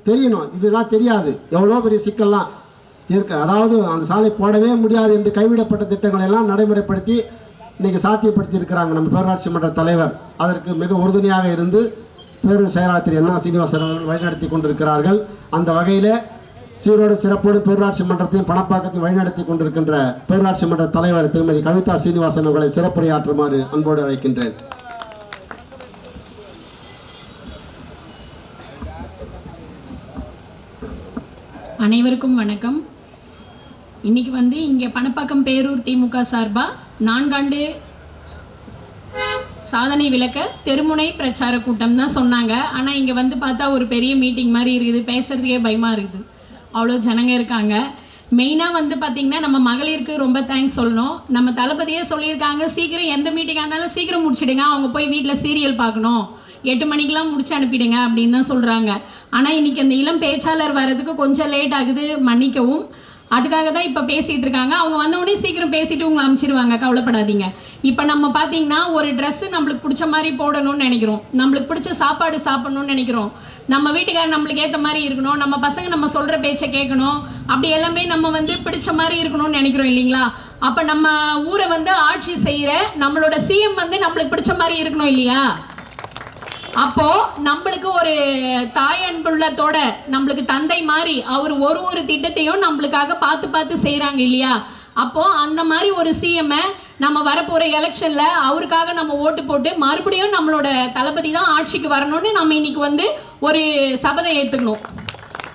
தெரியணும். இதெல்லாம் தெரியாது, எவ்வளோ பெரிய சிக்கல்லாம் அதாவது அந்த சாலை போடவே முடியாது என்று கைவிடப்பட்ட திட்டங்களை எல்லாம் நடைமுறைப்படுத்தி இன்றைக்கி சாத்தியப்படுத்தி இருக்கிறாங்க நம்ம பேரூராட்சி மன்ற தலைவர். அதற்கு மிக உறுதுணையாக இருந்து பேரூர் செயலாளர் திரு என்.ஆர். சீனிவாசன் அவர்கள் வழிநடத்தி கொண்டிருக்கிறார்கள். அந்த வகையில் சீரோடு சிறப்போடு பேரூராட்சி மன்றத்தையும் பணப்பாக்கத்தையும் வழிநடத்தி கொண்டிருக்கின்ற பேரூராட்சி மன்ற தலைவர் திருமதி கவிதா சீனிவாசன் அவர்களை சிறப்புரையாற்றுமாறு அன்போடு அழைக்கின்றேன். அனைவருக்கும் வணக்கம். இன்னைக்கு வந்து இங்கே பணப்பாக்கம் பேரூர் திமுக சார்பாக 4 ஆண்டு சாதனை விளக்க தெருமுனை பிரச்சார கூட்டம் தான் சொன்னாங்க. ஆனால் இங்கே வந்து பார்த்தா ஒரு பெரிய மீட்டிங் மாதிரி இருக்குது, பேசுகிறதுக்கே பயமாக இருக்குது, அவ்வளோ ஜனங்க இருக்காங்க. மெயினாக வந்து பார்த்திங்கன்னா நம்ம மகளிருக்கு ரொம்ப தேங்க்ஸ் சொல்லணும். நம்ம தளபதியே சொல்லியிருக்காங்க, சீக்கிரம் எந்த மீட்டிங்காக இருந்தாலும் சீக்கிரம் முடிச்சிடுங்க, அவங்க போய் வீட்டில் சீரியல் பார்க்கணும், 8 மணிக்கெலாம் முடிச்சு அனுப்பிடுங்க அப்படின்னு தான் சொல்கிறாங்க. ஆனால் இன்றைக்கி அந்த இளம் பேச்சாளர் வர்றதுக்கு கொஞ்சம் லேட் ஆகுது, மன்னிக்கவும். அதுக்காக தான் இப்போ பேசிகிட்டு இருக்காங்க. அவங்க வந்தவுடனே சீக்கிரம் பேசிவிட்டு உங்களை அனுப்பிச்சிடுவாங்க, கவலைப்படாதீங்க. இப்போ நம்ம பார்த்திங்கன்னா ஒரு ட்ரெஸ்ஸு நம்மளுக்கு பிடிச்ச மாதிரி போடணும்னு நினைக்கிறோம், நம்மளுக்கு பிடிச்ச சாப்பாடு சாப்பிட்ணுன்னு நினைக்கிறோம், நம்ம வீட்டுக்காரர் நம்மளுக்கு ஏற்ற மாதிரி இருக்கணும், நம்ம பசங்க நம்ம சொல்கிற பேச்சை கேட்கணும், அப்படி எல்லாமே நம்ம வந்து பிடிச்ச மாதிரி இருக்கணும்னு நினைக்கிறோம் இல்லைங்களா? அப்போ நம்ம ஊரை வந்து ஆட்சி செய்கிற நம்மளோட சிஎம் வந்து நம்மளுக்கு பிடிச்ச மாதிரி இருக்கணும் இல்லையா? அப்போ நம்மளுக்கு ஒரு தாய் அன்புள்ளத்தோட நம்மளுக்கு தந்தை மாதிரி அவர் ஒரு திட்டத்தையும் நம்மளுக்காக பார்த்து செய்கிறாங்க இல்லையா? அப்போ அந்த மாதிரி ஒரு சிஎம்ஐ நம்ம வரப்போகிற எலெக்ஷனில் அவருக்காக நம்ம ஓட்டு போட்டு மறுபடியும் நம்மளோட தளபதி தான் ஆட்சிக்கு வரணும்னு நம்ம இன்னைக்கு வந்து ஒரு சபதம் ஏற்றுக்கணும்.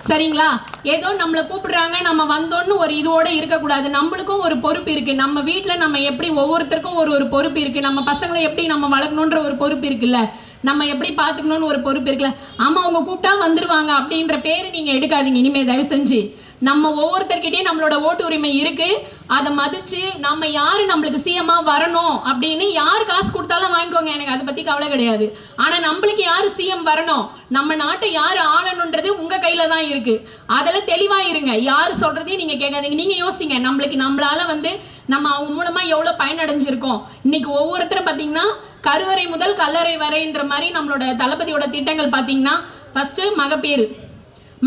சரிங்களா? ஏதோ நம்மளை கூப்பிடுறாங்க நம்ம வந்தோன்னு ஒரு இதோடு இருக்கக்கூடாது. நம்மளுக்கும் ஒரு பொறுப்பு இருக்குது. நம்ம வீட்டில் நம்ம எப்படி ஒவ்வொருத்தருக்கும் ஒரு பொறுப்பு இருக்குது. நம்ம பசங்களை எப்படி நம்ம வளர்க்கணுன்ற ஒரு பொறுப்பு இருக்குல்ல, நம்ம எப்படி பார்த்துக்கணும்னு ஒரு பொறுப்பு இருக்குல்ல. ஆமாம், அவங்க கூப்பிட்டா வந்துடுவாங்க அப்படின்ற பேர் நீங்கள் எடுக்காதீங்க இனிமேல், தயவு செஞ்சு. நம்ம ஒவ்வொருத்தர்கிட்டையும் நம்மளோட ஓட்டு உரிமை இருக்குது, அதை மதித்து நம்ம யார் நம்மளுக்கு சிஎம்மா வரணும் அப்படின்னு யார் காசு கொடுத்தாலும் வாங்கிக்கோங்க, எனக்கு அதை பற்றி கவலை கிடையாது. ஆனால் நம்மளுக்கு யார் சிஎம் வரணும், நம்ம நாட்டை யார் ஆளணுன்றது உங்கள் கையில் தான் இருக்குது. அதில் தெளிவாக இருங்க, யார் சொல்கிறதையும் நீங்கள் கேட்காதீங்க. நீங்கள் யோசிங்க, நம்மளால் வந்து நம்ம அவங்க மூலமாக எவ்வளோ பயனடைஞ்சிருக்கோம். இன்றைக்கி ஒவ்வொருத்தரும் பார்த்திங்கன்னா கருவறை முதல் கல்லறை வரைன்ற மாதிரி நம்மளோட தளபதியோட திட்டங்கள் பார்த்திங்கன்னா, ஃபஸ்ட்டு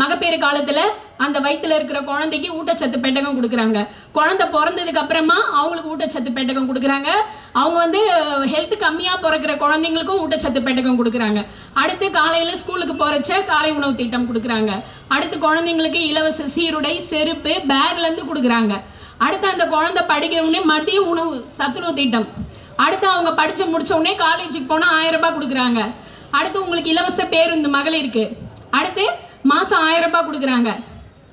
மகப்பேறு காலத்தில் அந்த வயிற்றில் இருக்கிற குழந்தைக்கு ஊட்டச்சத்து பெட்டகம் கொடுக்குறாங்க. குழந்தை பிறந்ததுக்கு அப்புறமா அவங்களுக்கு ஊட்டச்சத்து பெட்டகம் கொடுக்குறாங்க. அவங்க வந்து ஹெல்த் கம்மியாக பிறக்கிற குழந்தைங்களுக்கும் ஊட்டச்சத்து பெட்டகம் கொடுக்குறாங்க. அடுத்து காலையில் ஸ்கூலுக்கு போகிறச்ச காலை உணவு திட்டம் கொடுக்குறாங்க. அடுத்து குழந்தைங்களுக்கு இலவச சீருடை, செருப்பு, பேக்லேருந்து கொடுக்குறாங்க. அடுத்து அந்த குழந்தை படிக்கிற உடனே மதிய உணவு சத்துணவு திட்டம். அடுத்து அவங்க படித்து முடித்த உடனே காலேஜுக்கு போனால் 1000 ரூபாய் கொடுக்குறாங்க. அடுத்து உங்களுக்கு இலவச பேருந்து மகளிருக்கு. அடுத்து மாதம் 1000 ரூபாய் கொடுக்குறாங்க.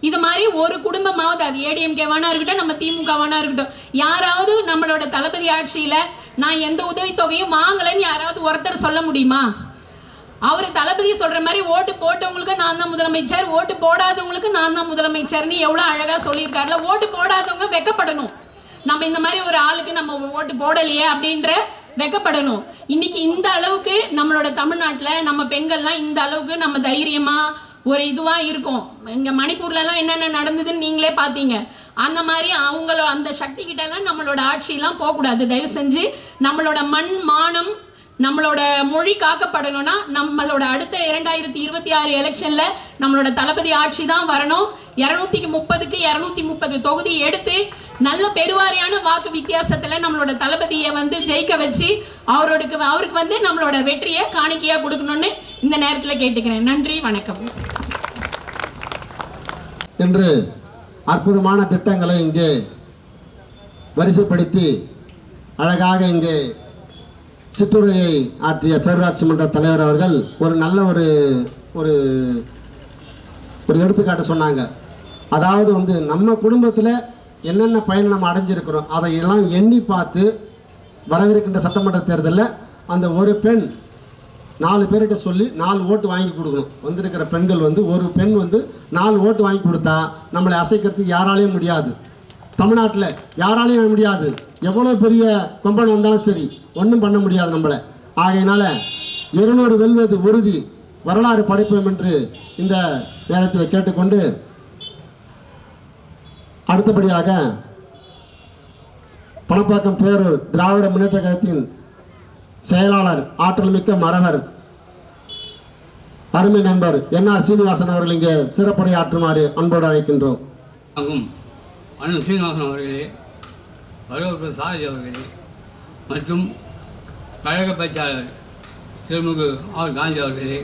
இது மாதிரி ஒரு குடும்பமாவது, அது ஏடிஎம்கேவானா இருக்கட்டும், நம்ம திமுகவானா இருக்கட்டும், யாராவது நம்மளோட தளபதி ஆட்சியில் நான் எந்த உதவித்தொகையும் வாங்கலைன்னு யாராவது ஒருத்தர் சொல்ல முடியுமா? அவர் தளபதி சொல்கிற மாதிரி ஓட்டு போட்டவங்களுக்கு நான் தான் முதலமைச்சர், ஓட்டு போடாதவங்களுக்கு நான் தான் முதலமைச்சர்னு எவ்வளோ அழகாக சொல்லியிருக்காருல. ஓட்டு போடாதவங்க வெக்கப்படணும். நம்ம இந்த மாதிரி ஒரு ஆளுக்கு நம்ம ஓட்டு போடலையே அப்படின்ற வெக்கப்படணும். இன்னைக்கு இந்த அளவுக்கு நம்மளோட தமிழ்நாட்டில் நம்ம பெண்கள்லாம் இந்த அளவுக்கு நம்ம தைரியமாக ஒரு இதுவாக இருக்கும். இங்கே மணிப்பூர்லலாம் என்னென்ன நடந்ததுன்னு நீங்களே பார்த்தீங்க. அந்த மாதிரி அவங்கள அந்த சக்தி கிட்டலாம் நம்மளோட ஆட்சியெல்லாம் போகக்கூடாது. தயவு செஞ்சு நம்மளோட மண் மானம், நம்மளோட மொழி காக்கப்படணும்னா நம்மளோட அடுத்த 2026 எலெக்ஷனில் நம்மளோட தளபதி ஆட்சி தான் வரணும். 230க்கு 230 தொகுதி எடுத்து நல்ல பெருவாரியான வாக்கு வித்தியாசத்தில் நம்மளோட தளபதியை வந்து ஜெயிக்க வச்சு அவருக்கு வந்து நம்மளோட வெற்றியை காணிக்கையாக கொடுக்கணும்னு இந்த நேரத்தில் கேட்டுக்கிறேன். நன்றி, வணக்கம். என்று அற்புதமான திட்டங்களை இங்கே வரிசைப்படுத்தி அழகாக இங்கே சிற்றுரையை ஆற்றிய பேரூராட்சி மன்ற தலைவர் அவர்கள் ஒரு நல்ல ஒரு ஒரு ஒரு எடுத்துக்காட்டு சொன்னாங்க. அதாவது வந்து நம்ம குடும்பத்தில் என்னென்ன பயன் நம்ம அடைஞ்சிருக்கிறோம் அதையெல்லாம் எண்ணி பார்த்து வரவிருக்கின்ற சட்டமன்ற தேர்தலில் அந்த ஒரு பெண் 4 பேர்கிட்ட சொல்லி 4 ஓட்டு வாங்கி கொடுக்கணும். வந்திருக்கிற பெண்கள் வந்து ஒரு பெண் வந்து 4 ஓட்டு வாங்கி கொடுத்தா நம்மளை அசைக்கிறதுக்கு யாராலையும் முடியாது. தமிழ்நாட்டில் யாராலையும் முடியாது. எவ்வளோ பெரிய கொம்பன் வந்தாலும் சரி ஒன்றும் பண்ண முடியாது நம்மளை. ஆகையினால 200 வெல்வது உறுதி, வரலாறு படைப்போம் என்று இந்த நேரத்தில் கேட்டுக்கொண்டு அடுத்தபடியாக பணப்பாக்கம் பேரூர் திராவிட முன்னேற்ற கழகத்தின் செயலாளர், ஆற்றல் மிக்க மறவர், அருமை நண்பர் என்ஆர் சீனிவாசன் அவர்கள் இங்கே சிறப்புரையாற்றுமாறு அன்போடு அழைக்கின்றோம். அண்ணன் சீனிவாசன் அவர்களே, வரவேற்பு சாரதி அவர்களே மற்றும் கழக பேச்சாளர் திருமுகு ஆர் காந்தி அவர்களே,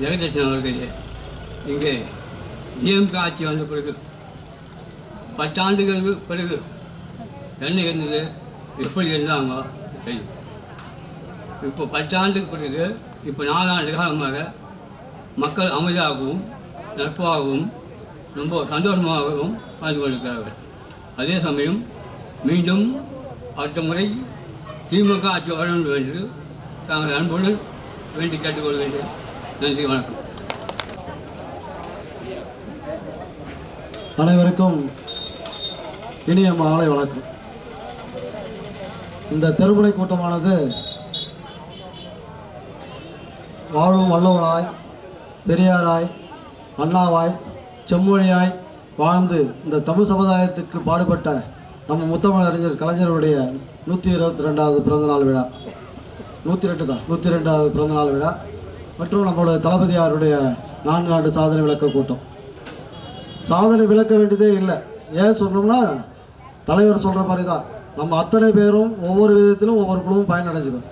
ஜெகதீசன் அவர்களே, இங்கே டிஎம்கே ஆட்சி வந்த பிறகு 10 ஆண்டுகளுக்கு பிறகு என்ன இருந்தது, எப்படி இருந்தாங்க தெரியும். இப்போ 10 ஆண்டுக்கு பிறகு இப்போ 4 ஆண்டு காலமாக மக்கள் அமைதியாகவும் நட்பாகவும் ரொம்ப சந்தோஷமாகவும் வாழ்ந்து கொண்டிருக்கிறார்கள். அதே சமயம் மீண்டும் அடுத்த முறை திமுக ஆட்சி வர வேண்டும் என்று தாங்கள் அன்போடு வேண்டி கேட்டுக்கொள்கின்றேன். நன்றி, வணக்கம். அனைவருக்கும் இனிய மாலை வணக்கம். இந்த தெருமுனை கூட்டமானது வாழும் வல்லவனாய், பெரியாராய், அண்ணாவாய், செம்மொழியாய் வாழ்ந்து இந்த தமிழ் சமுதாயத்துக்கு பாடுபட்ட நம்ம முத்தமிழ் அறிஞர் கலைஞருடைய 122வது பிறந்தநாள் விழா, 102வது பிறந்தநாள் விழா மற்றும் நம்மளுடைய தளபதியாருடைய 4 ஆண்டு சாதனை விளக்க கூட்டம். சாதனை விளக்க வேண்டியதே இல்லை. ஏன் சொன்னோம்னா தலைவர் சொல்கிற மாதிரி தான் நம்ம அத்தனை பேரும் ஒவ்வொரு விதத்திலும் ஒவ்வொரு குழுவும் பயனடைஞ்சிடும்.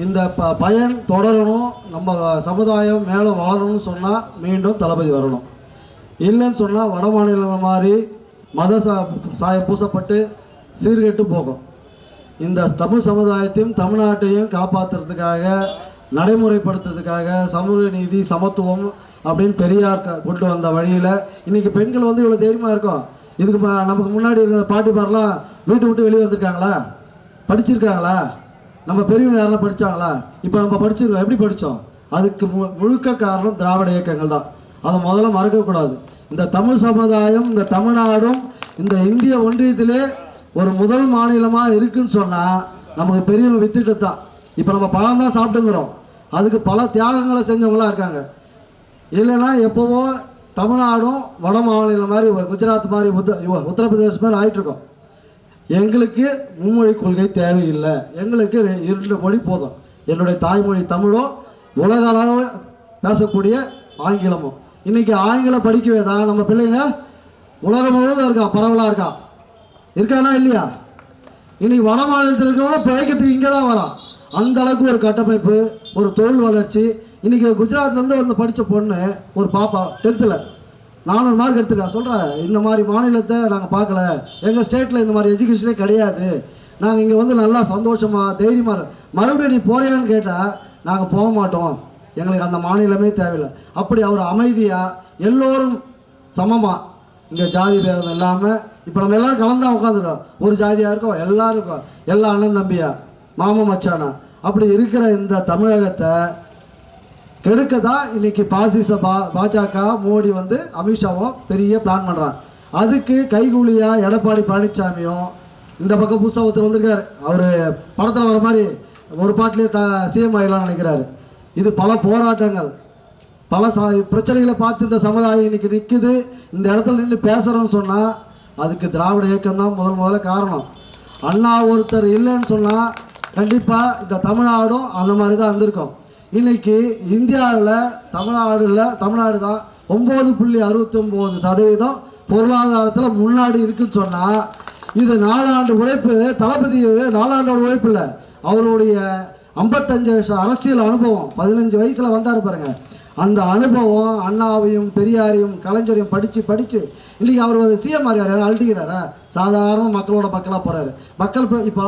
இந்த பயன் தொடரணும், நம்ம சமுதாயம் மேலே வளரணும்னு சொன்னால் மீண்டும் தளபதி வரணும். இல்லைன்னு சொன்னால் வட மாநிலம் மாதிரி மத சாயம் பூசப்பட்டு சீர்கெட்டு போகும். இந்த தமிழ் சமுதாயத்தையும் தமிழ்நாட்டையும் காப்பாற்றுறதுக்காக, நடைமுறைப்படுத்துறதுக்காக சமூக நீதி, சமத்துவம் அப்படின்னு பெரியார் கொண்டு வந்த வழியில் இன்றைக்கி பெண்கள் வந்து இவ்வளோ தைரியமாக இருக்கும். இதுக்கு நமக்கு முன்னாடி இருந்த பாட்டி பாரெலாம் வீட்டை விட்டு வெளியே வந்திருக்காங்களா? படிச்சிருக்காங்களா? நம்ம பெரியவங்க யாரெல்லாம் படித்தாங்களா? இப்போ நம்ம படிச்சிருக்கோம். எப்படி படித்தோம்? அதுக்கு முழுக்க காரணம் திராவிட இயக்கங்கள் தான். அதை முதல்ல மறக்கக்கூடாது. இந்த தமிழ் சமுதாயம், இந்த தமிழ்நாடும் இந்த இந்திய ஒன்றியத்திலே ஒரு முதல் மாநிலமாக இருக்குன்னு சொன்னால் நமக்கு பெரியவங்க வித்துட்டு தான். இப்போ நம்ம பழம் தான் சாப்பிட்டுங்கிறோம். அதுக்கு பல தியாகங்களை செஞ்சவங்களாம் இருக்காங்க. இல்லைன்னா எப்போவோ தமிழ்நாடும் வட மாநிலம் மாதிரி, குஜராத் மாதிரி, உத்தரப்பிரதேசம் மாதிரி ஆகிட்டுருக்கோம். எங்களுக்கு மும்மொழி கொள்கை தேவையில்லை. எங்களுக்கு 2 மொழி போதும். என்னுடைய தாய்மொழி தமிழும் உலக அளவு பேசக்கூடிய ஆங்கிலமும். இன்றைக்கி ஆங்கிலம் படிக்கவே தான் நம்ம பிள்ளைங்க உலகம் முழுவதும் இருக்கான், பரவலாக இருக்கானா இல்லையா? இன்னைக்கு வட மாநிலத்தில் இருக்கிறவங்க பிழைக்கிறதுக்கு இங்கே தான் வரான். அந்த அளவுக்கு ஒரு கட்டமைப்பு, ஒரு தொழில் வளர்ச்சி. இன்றைக்கி குஜராத்லேருந்து வந்து படித்த பொண்ணு, ஒரு பாப்பா 10th 400 மார்க் எடுத்துருக்கா. சொல்கிறேன், இந்த மாதிரி மாநிலத்தை நாங்கள் பார்க்கல, எங்கள் ஸ்டேட்டில் இந்த மாதிரி எஜுகேஷனே கிடையாது, நாங்கள் இங்கே வந்து நல்லா சந்தோஷமாக தைரியமாக மறுபடியும் நீ போறியான்னு கேட்டால் நாங்கள் போக மாட்டோம், எங்களுக்கு அந்த மாநிலமே தேவையில்லை. அப்படி அவர் அமைதியாக எல்லோரும் சமமாக, இங்கே ஜாதி பேதம் இல்லாமல் இப்போ நம்ம எல்லோரும் கலந்தா உட்காந்துருக்கோம். ஒரு ஜாதியாக இருக்கோம், எல்லாருக்கும் எல்லா அண்ணன் தம்பியா மாமன் மச்சானா அப்படி இருக்கிற இந்த தமிழகத்தை கெடுக்க தான் இன்னைக்கு பாசிச பாஜக மோடி வந்து அமித்ஷாவும் பெரிய பிளான் பண்ணுறான். அதுக்கு கைகூலியாக எடப்பாடி பழனிசாமியும் இந்த பக்கம் புதுசாக ஒருத்தர் வந்திருக்காரு. அவர் படத்தில் வர மாதிரி ஒரு பாட்டிலே சிஎம் ஆகலாம்னு நினைக்கிறாரு. இது பல போராட்டங்கள், பல பிரச்சனைகளை பார்த்து இந்த சமுதாயம் இன்னைக்கு நிற்குது. இந்த இடத்துல நின்று பேசுகிறோன்னு சொன்னால் அதுக்கு திராவிட இயக்கம் தான் முதல்ல காரணம். அண்ணா ஒருத்தர் இல்லைன்னு சொன்னால் கண்டிப்பாக இந்த தமிழ்நாடும் அந்த மாதிரி தான் இருந்திருக்கும். இன்னைக்கு இந்தியாவில் தமிழ்நாடு தான் 9.69% பொருளாதாரத்தில் முன்னாடி இருக்குன்னு சொன்னால் இது 4 ஆண்டு உழைப்பு. தளபதி 4 ஆண்டோட உழைப்பு இல்லை, அவருடைய 55 வருஷம் அரசியல் அனுபவம். 15 வயசில் வந்தார் பாருங்க, அந்த அனுபவம் அண்ணாவையும் பெரியாரையும் கலைஞரையும் படித்து இன்றைக்கி அவர் ஒரு சிஎம் ஆகிறாரு, அழட்டிக்கிறாரா? சாதாரண மக்களோட மக்களாக போகிறாரு. மக்கள் இப்போ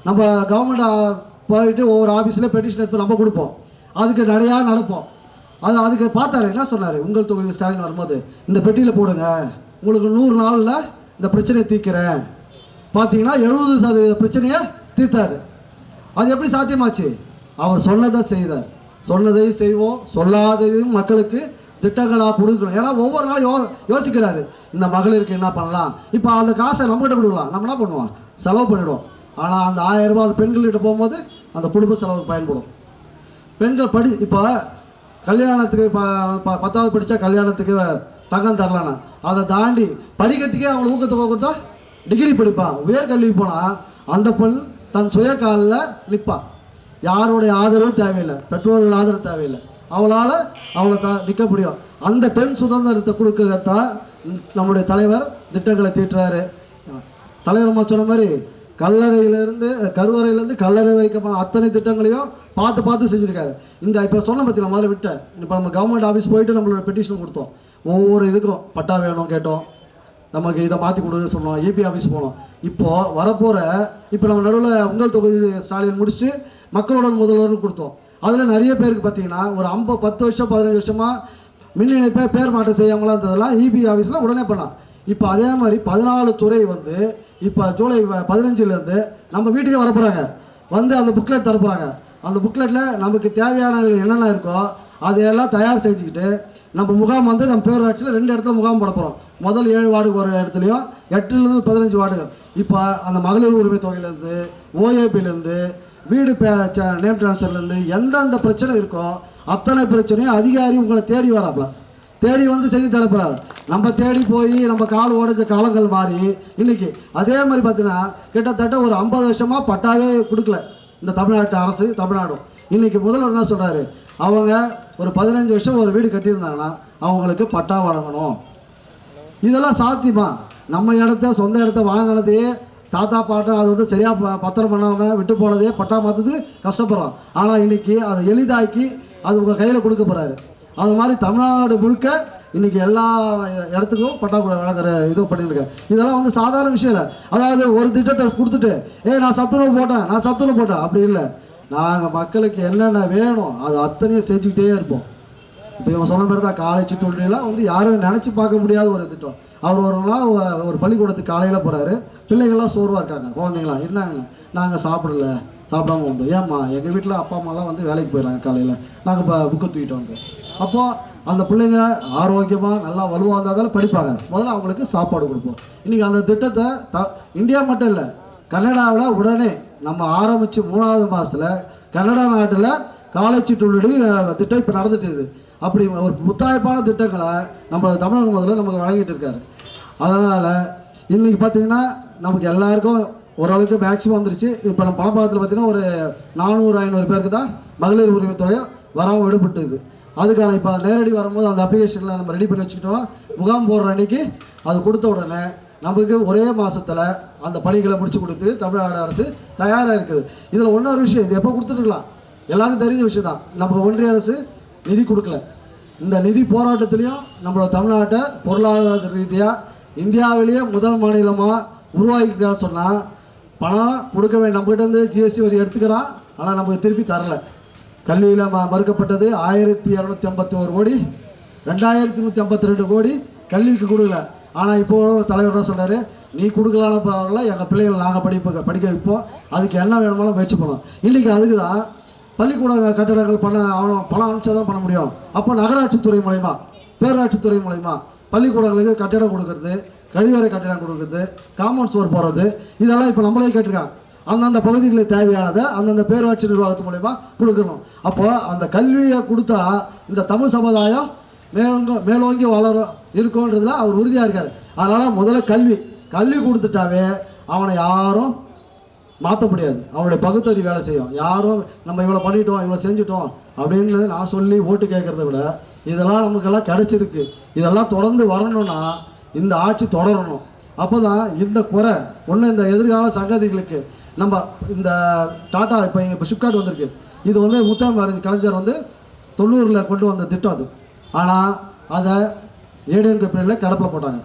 நம்ம கவர்மெண்ட் போயிட்டு ஒவ்வொரு ஆஃபீஸில் பெட்டிஷன் எடுத்து நம்ம கொடுப்போம், அதுக்கு நிறையா நடப்போம். அதுக்கு பார்த்தாரு, என்ன சொன்னார், உங்கள் தொகுதி ஸ்டாலின் வரும்போது இந்த பெட்டியில் போடுங்க, உங்களுக்கு 100 நாளில் இந்த பிரச்சனையை தீர்க்கிறேன். பார்த்தீங்கன்னா 70% பிரச்சனையை தீர்த்தார். அது எப்படி சாத்தியமாச்சு? அவர் சொன்னதை செய்தார். சொன்னதையும் செய்வோம், சொல்லாததையும் மக்களுக்கு திட்டங்களாக கொடுக்கணும். ஏன்னா ஒவ்வொரு நாளும் யோசிக்கிறாரு, இந்த மகளிருக்கு என்ன பண்ணலாம். இப்போ அந்த காசை நம்மகிட்ட கொடுக்கலாம், நம்ம என்ன பண்ணுவோம், செலவு பண்ணிவிடுவோம். ஆனால் அந்த 1000 ரூபா அந்த பெண்கள்கிட்ட போகும்போது அந்த குடும்ப செலவுக்கு பயன்படும். பெண்கள் இப்போ கல்யாணத்துக்கு 10வது படித்தா கல்யாணத்துக்கு தங்கம் தரலானா, அதை தாண்டி படிக்கிறதுக்கே அவங்களை ஊக்கத்தொகை கொடுத்தா டிகிரி படிப்பான். உயர்கல்வி போனால் அந்த பெண் தன் சுய காலில் நிற்பான். யாருடைய ஆதரவும் தேவையில்லை, பெற்றோர்கள் ஆதரவு தேவையில்லை, அவளால் அவளை நிற்க முடியும். அந்த பெண் சுதந்திரத்தை கொடுக்கறதான் நம்முடைய தலைவர் திட்டங்களை தீட்டுறாரு. தலைவர் சொன்ன மாதிரி கருவறையிலேருந்து கல்லறை வரைக்கும் அத்தனை திட்டங்களையும் பார்த்து செஞ்சுருக்காரு. இந்த இப்போ சொன்ன பற்றி நான் முதல்ல விட்டேன். இப்போ நம்ம கவர்மெண்ட் ஆஃபீஸ் போயிட்டு நம்மளோட பெட்டிஷன் கொடுத்தோம், ஒவ்வொரு இதுக்கும் பட்டா வேணும் கேட்டோம், நமக்கு இதை மாற்றி கொடுன்னு சொன்னோம், இபி ஆஃபீஸ் போனோம். இப்போது வரப்போகிற இப்போ நம்ம நடுவில் உங்கள் தொகுதி ஸ்டாலின் முடிச்சுட்டு மக்களோட முதல்வர்னு கொடுத்தோம். அதில் நிறைய பேருக்கு பார்த்தீங்கன்னா ஒரு 10 வருஷம் 15 வருஷமாக மின் இணைப்பை பேர் மாற்றம் செய்யாமலாம் இருந்ததெல்லாம் இபி ஆஃபீஸில் உடனே பண்ணலாம். இப்போ அதே மாதிரி 14 துறை வந்து இப்போ ஜூலை 15 நம்ம வீட்டுக்கே வரப்போகிறாங்க, வந்து அந்த புக்லெட் தரப்போகிறாங்க. அந்த புக்லெட்டில் நமக்கு தேவையான என்னென்ன இருக்கோ அதையெல்லாம் தயார் செஞ்சுக்கிட்டு நம்ம முகாம் வந்து நம்ம பேரூராட்சியில் 2 இடத்துல முகாம் போட போகிறோம். முதல் 7 வார்டுக்கு ஒரு இடத்துலையும் 8லேருந்து 15 வார்டுகள். இப்போ அந்த மகளிர் உரிமை தொகையிலேருந்து ஓஏபிலேருந்து வீடு நேம் ட்ரான்ஸ்ஃபர்லேருந்து எந்தெந்த பிரச்சனை இருக்கோ அத்தனை பிரச்சனையும் அதிகாரி உங்களை தேடி வராப்புல, தேடி வந்து செய்து தரப்போறாரு. நம்ம தேடி போய் நம்ம கால் உடைஞ்ச காலங்கள் மாறி இன்னைக்கு அதே மாதிரி பார்த்தீங்கன்னா கிட்டத்தட்ட ஒரு 50 வருஷமாக பட்டாவே கொடுக்கல இந்த தமிழ்நாட்டு அரசு. தமிழ்நாடும் இன்னைக்கு முதல்வர் என்ன சொல்கிறாரு, அவங்க ஒரு 15 வருஷம் ஒரு வீடு கட்டியிருந்தாங்கன்னா அவங்களுக்கு பட்டா வழங்கணும். இதெல்லாம் சாத்தியமா? நம்ம சொந்த இடத்த வாங்கினதே தாத்தா பாட்டா அது வந்து சரியாக பத்திரம் பண்ணாமல் விட்டு போனதே பட்டா மாற்றுறது கஷ்டப்படுறோம். ஆனால் இன்றைக்கி அதை எளிதாக்கி அது உங்கள் கையில் கொடுக்க போகிறாரு. அது மாதிரி தமிழ்நாடு முழுக்க இன்றைக்கி எல்லா இடத்துக்கும் பட்டா வழங்குற இது பண்ணியிருக்கேன். இதெல்லாம் வந்து சாதாரண விஷயம் இல்லை. அதாவது ஒரு திட்டத்தை கொடுத்துட்டு நான் சத்துணவு போட்டேன் அப்படி இல்லை. நாங்கள் மக்களுக்கு என்னென்ன வேணும் அது அத்தனையும் செஞ்சுக்கிட்டே இருப்போம். இப்போ இவங்க சொன்ன மாதிரி தான் காலை சிற்றுண்டிலாம் வந்து யாரும் நினச்சி பார்க்க முடியாத ஒரு திட்டம். அவர் ஒரு நாள் ஒரு பள்ளிக்கூடத்துக்கு காலையில் போகிறாரு, பிள்ளைங்கள்லாம் சோர்வாக இருக்காங்க, குழந்தைங்களாம் என்னங்க நாங்கள் சாப்பிடாம வந்தோம். ஏம்மா எங்கள் வீட்டில் அப்பா அம்மாலாம் வந்து வேலைக்கு போயிடறாங்க, காலையில் நாங்கள் இப்போ புக்கை தூக்கிட்டு வந்தோம். அப்போது அந்த பிள்ளைங்க ஆரோக்கியமாக நல்லா வலுவாக இருந்தாலும் படிப்பாங்க, முதல்ல அவங்களுக்கு சாப்பாடு கொடுப்போம். இன்றைக்கி அந்த திட்டத்தை இந்தியா மட்டும் இல்லை, கனடாவில் உடனே நம்ம ஆரம்பித்து 3வது மாதத்தில் கனடா நாட்டில் காலை சிற்றுண்டி திட்டம் இப்போ நடந்துட்டு. அப்படி ஒரு முத்தாய்ப்பான திட்டங்களை நம்ம தமிழக முதல்ல நமக்கு வழங்கிட்டு இருக்காரு. அதனால் இன்றைக்கி பார்த்திங்கன்னா நமக்கு எல்லாருக்கும் ஓரளவுக்கு மேக்ஸிமம் வந்துருச்சு. இப்போ நம்ம பணப்பாகத்தில் பார்த்திங்கன்னா ஒரு 400-500 பேருக்கு தான் மகளிர் உரிமை தொகை வராமல் விடுபட்டுது. அதுக்கான இப்போ நேரடி வரும்போது அந்த அப்ளிகேஷனில் நம்ம ரெடி பண்ணி வச்சுக்கிட்டோம். முகாம் போடுற அன்றைக்கி அது கொடுத்த உடனே நமக்கு ஒரே மாதத்தில் அந்த பணிகளை முடிச்சு கொடுத்து தமிழ்நாடு அரசு தயாராக இருக்குது. இதில் இன்னொரு விஷயம், இது எப்போ கொடுத்துருக்கலாம், எல்லாருக்கும் தெரிஞ்ச விஷயம் தான். நமக்கு ஒன்றிய அரசு நிதி கொடுக்கல. இந்த நிதி போராட்டத்திலையும் நம்மளோட தமிழ்நாட்டை பொருளாதார ரீதியாக இந்தியாவிலேயே முதல் மாநிலமாக உருவாக்கிக்கிறா சொன்னால் பணம் கொடுக்க வேண்டிய நம்மகிட்ட இருந்து ஜிஎஸ்டி வரி எடுத்துக்கிறான், ஆனால் நமக்கு திருப்பி தரலை. கல்வியில் மறுக்கப்பட்டது 1251 கோடி, 2152 கோடி கல்விக்கு கொடுக்கல. ஆனால் இப்போ தலைவர் தான் சொன்னார், நீ கொடுக்கலான்னு பரவாயில்ல, எங்கள் பிள்ளைகள் நாங்கள் படிக்க வைப்போம், அதுக்கு என்ன வேணுமாலும் முயற்சி பண்ணோம். இன்றைக்கி அதுக்கு தான் பள்ளிக்கூட கட்டடங்கள் பணம் அனுப்பிச்சா தான் பண்ண முடியும். அப்போ நகராட்சித்துறை மூலயமா, பேராட்சித்துறை மூலயமா பள்ளிக்கூடங்களுக்கு கட்டடம் கொடுக்கறது, கழிவறை கட்டடம் கொடுக்குறது, காம்பவுண்ட் சுவர் போடுறது, இதெல்லாம் இப்போ நம்மளே கேட்டிருக்காங்க. அந்தந்த பகுதிகளுக்கு தேவையானதை அந்தந்த பேராட்சி நிர்வாகத்து மூலயமா கொடுக்கணும். அப்போ அந்த கல்வியை கொடுத்தா இந்த தமிழ் சமுதாயம் மேலோங்கி வளரும் இருக்கும்ன்றதுல அவர் உறுதியாக இருக்கார். அதனால் முதல்ல கல்வி கொடுத்துட்டாவே அவனை யாரும் மாற்ற முடியாது. அவனுடைய பகுத்தறிவு வேலை செய்யும். யாரும் நம்ம இவ்வளோ பண்ணிட்டோம், இவ்வளோ செஞ்சுட்டோம் அப்படின்னு நான் சொல்லி ஓட்டு கேட்குறத விட இதெல்லாம் நமக்கெல்லாம் கிடைச்சிருக்கு. இதெல்லாம் தொடர்ந்து வரணும்னா இந்த ஆட்சி தொடரணும். அப்போ தான் இந்த குறை ஒன்று இந்த எதிர்கால சங்கதிகளுக்கு நம்ம இந்த டாட்டா இப்போ ஷிப்காட் வந்திருக்கு. இது முத்தமிழ் கலைஞர் 90 கொண்டு வந்த திட்டம் அது. ஆனால் அதை ஏடிஎம்கே பீரியடில் கிடப்பில் போட்டாங்க.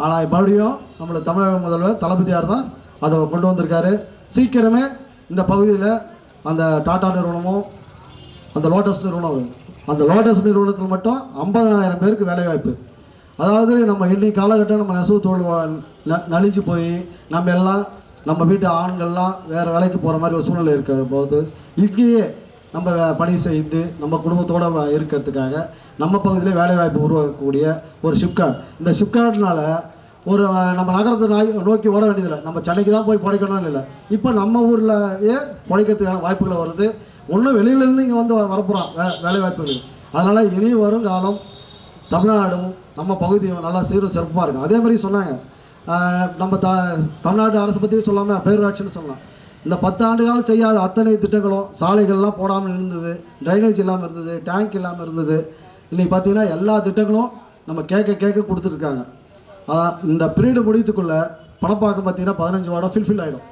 ஆனால் மறுபடியும் நம்மளோட தமிழக முதல்வர் தளபதியார் தான் அதை கொண்டு வந்திருக்காரு. சீக்கிரமே இந்த பகுதியில் அந்த டாட்டா நிறுவனமும் அந்த லோட்டஸ் நிறுவனம் வருது. அந்த லோட்டஸ் நிறுவனத்தில் மட்டும் 50,000 பேருக்கு வேலைவாய்ப்பு. அதாவது நம்ம இன்னைக்கு காலகட்டம் நம்ம நெசவு தொழில் நலிஞ்சு போய் நம்ம வீட்டு ஆண்கள்லாம் வேறு வேலைக்கு போகிற மாதிரி ஒரு சூழ்நிலை இருக்கிற போது இங்கேயே நம்ம பணி செய்து நம்ம குடும்பத்தோடு இருக்கிறதுக்காக நம்ம பகுதியிலே வேலைவாய்ப்பு உருவாக்கக்கூடிய ஒரு ஷிப்காட். இந்த ஷிப்காட்னால ஒரு நம்ம நகரத்தை நோக்கி ஓட வேண்டியதில்லை, நம்ம சென்னைக்கு தான் போய் பிழைக்கணும்னு இல்லை. இப்போ நம்ம ஊர்லேயே பிழைக்கிறதுக்கான வாய்ப்புகளை வருது. ஒன்றும் வெளியிலேருந்து இங்கே வரப்போகிறோம் வேலைவாய்ப்புகள். அதனால் இனி வரும் காலம் தமிழ்நாடும் நம்ம பகுதியும் நல்லா சீரும் சிறப்பாக இருக்கும். அதே மாதிரி சொன்னாங்க, நம்ம தமிழ்நாடு அரசு பற்றி சொல்லாமல் பேரூராட்சின்னு சொல்லலாம். இந்த 10 ஆண்டுகாலம் செய்யாத அத்தனை திட்டங்களும், சாலைகள்லாம் போடாமல் இருந்தது, ட்ரைனேஜ் இல்லாமல் இருந்தது, டேங்க் இல்லாமல் இருந்தது. இன்றைக்கி பார்த்திங்கன்னா எல்லா திட்டங்களும் நம்ம கேட்க கொடுத்துருக்காங்க. இந்த பீரியடு முடியத்துக்குள்ளே பணப்பாக்கம் பார்த்திங்கன்னா 15 வார்டாக ஃபில்ஃபில் ஆகிடும்.